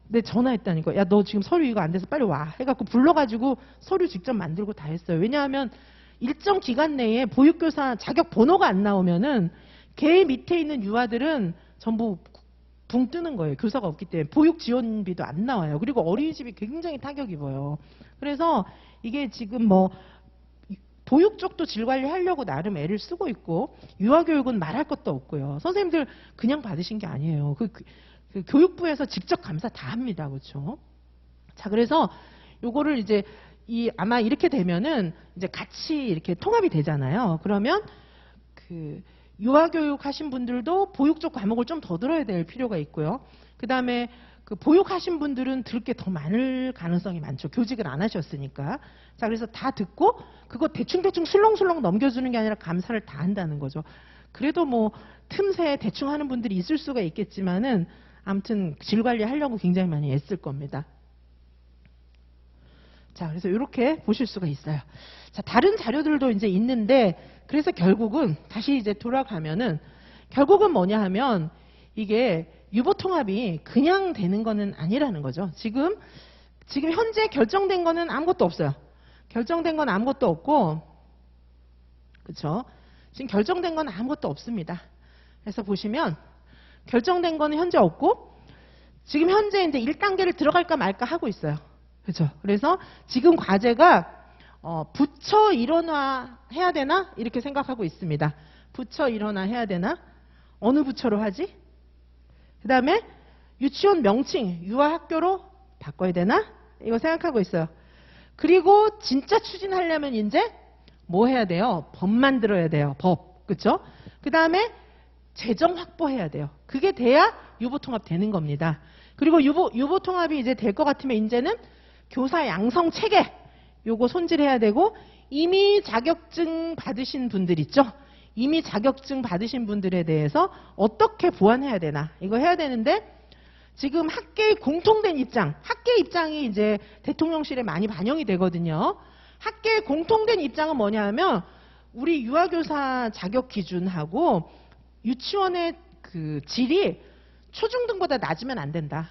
내 전화했다니까. 야, 너 지금 서류 이거 안 돼서 빨리 와. 해갖고 불러가지고 서류 직접 만들고 다 했어요. 왜냐하면 일정 기간 내에 보육교사 자격 번호가 안 나오면은 걔 밑에 있는 유아들은 전부 붕 뜨는 거예요. 교사가 없기 때문에. 보육 지원비도 안 나와요. 그리고 어린이집이 굉장히 타격 입어요. 그래서 이게 지금 뭐 보육 쪽도 질 관리하려고 나름 애를 쓰고 있고, 유아교육은 말할 것도 없고요. 선생님들 그냥 받으신 게 아니에요. 그 교육부에서 직접 감사 다 합니다. 그렇죠? 자, 그래서 요거를 이제 아마 이렇게 되면은 이제 같이 이렇게 통합이 되잖아요. 그러면 유아교육 하신 분들도 보육 쪽 과목을 좀 더 들어야 될 필요가 있고요. 그 다음에 보육 하신 분들은 들을 게 더 많을 가능성이 많죠. 교직을 안 하셨으니까. 자, 그래서 다 듣고 그거 대충 술렁술렁 넘겨주는 게 아니라 감사를 다 한다는 거죠. 그래도 뭐 틈새 대충 하는 분들이 있을 수가 있겠지만은 아무튼 질 관리 하려고 굉장히 많이 애쓸 겁니다. 자, 그래서 이렇게 보실 수가 있어요. 자, 다른 자료들도 이제 있는데, 그래서 결국은 다시 이제 돌아가면은 결국은 뭐냐 하면 이게 유보통합이 그냥 되는 거는 아니라는 거죠. 지금 현재 결정된 거는 아무것도 없어요. 결정된 건 아무것도 없고, 그렇죠? 지금 결정된 건 아무것도 없습니다. 그래서 보시면 결정된 거는 현재 없고, 지금 현재 이제 1단계를 들어갈까 말까 하고 있어요. 그렇죠? 그래서 지금 과제가 부처 일원화 해야 되나? 이렇게 생각하고 있습니다. 부처 일원화 해야 되나? 어느 부처로 하지? 그 다음에 유치원 명칭 유아학교로 바꿔야 되나? 이거 생각하고 있어요. 그리고 진짜 추진하려면 이제 뭐 해야 돼요? 법 만들어야 돼요. 법. 그렇죠? 그 다음에 재정 확보해야 돼요. 그게 돼야 유보통합 되는 겁니다. 그리고 유보통합이 이제 될 것 같으면 이제는 교사 양성 체계 요거 손질해야 되고, 이미 자격증 받으신 분들 있죠? 이미 자격증 받으신 분들에 대해서 어떻게 보완해야 되나 이거 해야 되는데, 지금 학계의 공통된 입장, 학계 입장이 이제 대통령실에 많이 반영이 되거든요. 학계의 공통된 입장은 뭐냐 하면 우리 유아교사 자격 기준하고 유치원의 그 질이 초중등보다 낮으면 안 된다.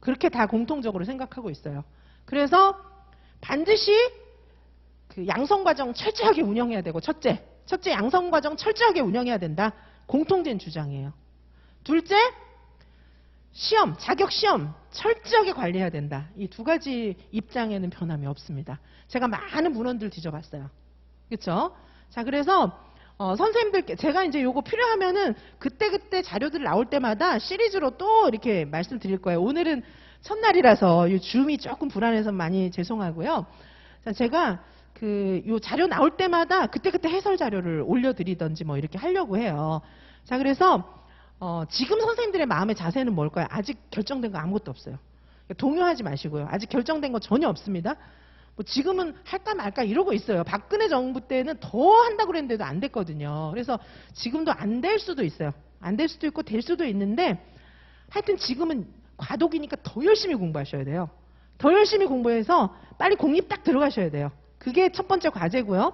그렇게 다 공통적으로 생각하고 있어요. 그래서 반드시 그 양성과정 철저하게 운영해야 되고, 첫째 양성과정 철저하게 운영해야 된다. 공통된 주장이에요. 둘째, 자격시험 철저하게 관리해야 된다. 이 두 가지 입장에는 변함이 없습니다. 제가 많은 문헌들 뒤져봤어요. 그렇죠? 자, 그래서 선생님들께 제가 이제 요거 필요하면은 그때 자료들 나올 때마다 시리즈로 또 이렇게 말씀드릴 거예요. 오늘은 첫날이라서 이 줌이 조금 불안해서 많이 죄송하고요. 자, 제가 요 자료 나올 때마다 그때 해설 자료를 올려드리던지 뭐 이렇게 하려고 해요. 자, 그래서 지금 선생님들의 마음의 자세는 뭘까요? 아직 결정된 거 아무것도 없어요. 동요하지 마시고요. 아직 결정된 거 전혀 없습니다. 뭐 지금은 할까 말까 이러고 있어요. 박근혜 정부 때는 더 한다고 그랬는데도 안 됐거든요. 그래서 지금도 안 될 수도 있어요. 안 될 수도 있고 될 수도 있는데, 하여튼 지금은 과도기니까 더 열심히 공부하셔야 돼요. 더 열심히 공부해서 빨리 공립 딱 들어가셔야 돼요. 그게 첫 번째 과제고요.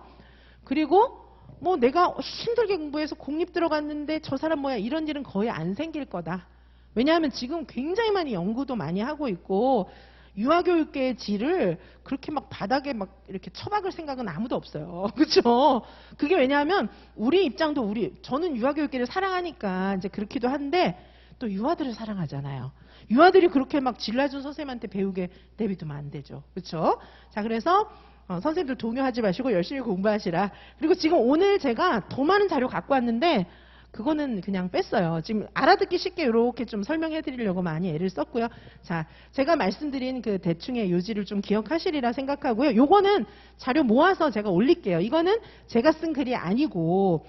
그리고 뭐 내가 힘들게 공부해서 공립 들어갔는데 저 사람 뭐야 이런 일은 거의 안 생길 거다. 왜냐하면 지금 굉장히 많이 연구도 많이 하고 있고, 유아교육계의 질을 그렇게 막 바닥에 막 이렇게 처박을 생각은 아무도 없어요. 그렇죠? 그게 왜냐하면 우리 입장도 저는 유아교육계를 사랑하니까 이제 그렇기도 한데, 또 유아들을 사랑하잖아요. 유아들이 그렇게 막 질 낮은 선생님한테 배우게 내비두면 안 되죠. 그렇죠? 자, 그래서 선생님들 동요하지 마시고 열심히 공부하시라. 그리고 지금 오늘 제가 더 많은 자료 갖고 왔는데 그거는 그냥 뺐어요. 지금 알아듣기 쉽게 이렇게 좀 설명해 드리려고 많이 애를 썼고요. 자, 제가 말씀드린 그 대충의 요지를 좀 기억하시리라 생각하고요. 요거는 자료 모아서 제가 올릴게요. 이거는 제가 쓴 글이 아니고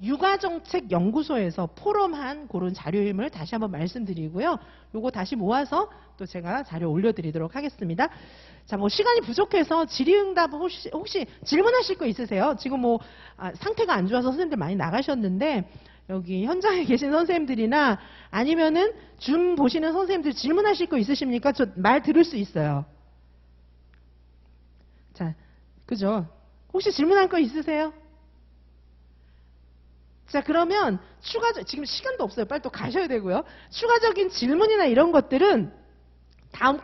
육아정책연구소에서 포럼한 그런 자료임을 다시 한번 말씀드리고요. 요거 다시 모아서 또 제가 자료 올려드리도록 하겠습니다. 자, 뭐 시간이 부족해서 질의응답 혹시 질문하실 거 있으세요? 지금 뭐 상태가 안 좋아서 선생님들 많이 나가셨는데, 여기 현장에 계신 선생님들이나 아니면은 줌 보시는 선생님들 질문하실 거 있으십니까? 저 말 들을 수 있어요. 자, 그죠? 혹시 질문할 거 있으세요? 자, 그러면 지금 시간도 없어요. 빨리 또 가셔야 되고요. 추가적인 질문이나 이런 것들은 다음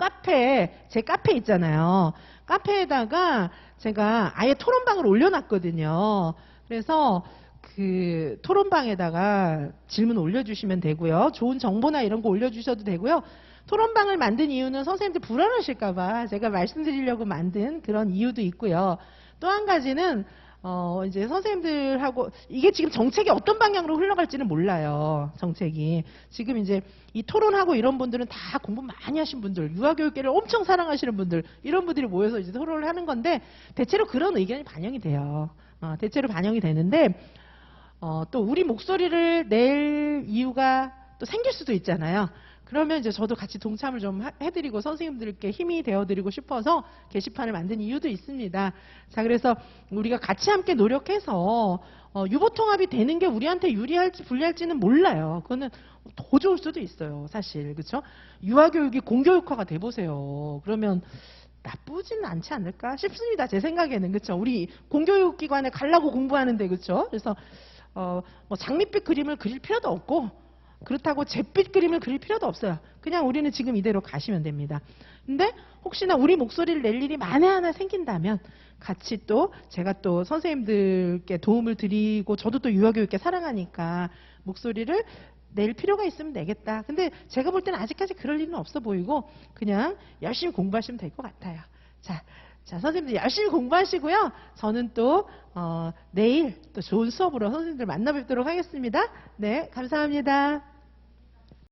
제 카페 있잖아요. 카페에다가 제가 아예 토론방을 올려놨거든요. 그래서 그 토론방에다가 질문 올려주시면 되고요. 좋은 정보나 이런 거 올려주셔도 되고요. 토론방을 만든 이유는 선생님들 불안하실까봐 제가 말씀드리려고 만든 그런 이유도 있고요. 또 한 가지는 이제 선생님들하고 이게 지금 정책이 어떤 방향으로 흘러갈지는 몰라요. 정책이. 지금 이제 이 토론하고 이런 분들은 다 공부 많이 하신 분들, 유아교육계를 엄청 사랑하시는 분들, 이런 분들이 모여서 이제 토론을 하는 건데, 대체로 그런 의견이 반영이 돼요. 대체로 반영이 되는데, 또 우리 목소리를 낼 이유가 또 생길 수도 있잖아요. 그러면 이제 저도 같이 동참을 좀 해드리고 선생님들께 힘이 되어드리고 싶어서 게시판을 만든 이유도 있습니다. 자, 그래서 우리가 같이 함께 노력해서 유보통합이 되는 게 우리한테 유리할지 불리할지는 몰라요. 그거는 더 좋을 수도 있어요, 사실. 그렇죠? 유아교육이 공교육화가 돼보세요. 그러면 나쁘지는 않지 않을까 싶습니다. 제 생각에는. 그렇죠? 우리 공교육기관에 가려고 공부하는데 그렇죠? 그래서 뭐 장밋빛 그림을 그릴 필요도 없고 그렇다고 잿빛 그림을 그릴 필요도 없어요. 그냥 우리는 지금 이대로 가시면 됩니다. 근데 혹시나 우리 목소리를 낼 일이 만에 하나 생긴다면 같이 또 제가 또 선생님들께 도움을 드리고 저도 또 유아교육계 사랑하니까 목소리를 낼 필요가 있으면 내겠다. 근데 제가 볼 때는 아직까지 그럴 일은 없어 보이고 그냥 열심히 공부하시면 될 것 같아요. 자, 선생님들 열심히 공부하시고요. 저는 또 내일 또 좋은 수업으로 선생님들 만나 뵙도록 하겠습니다. 네, 감사합니다.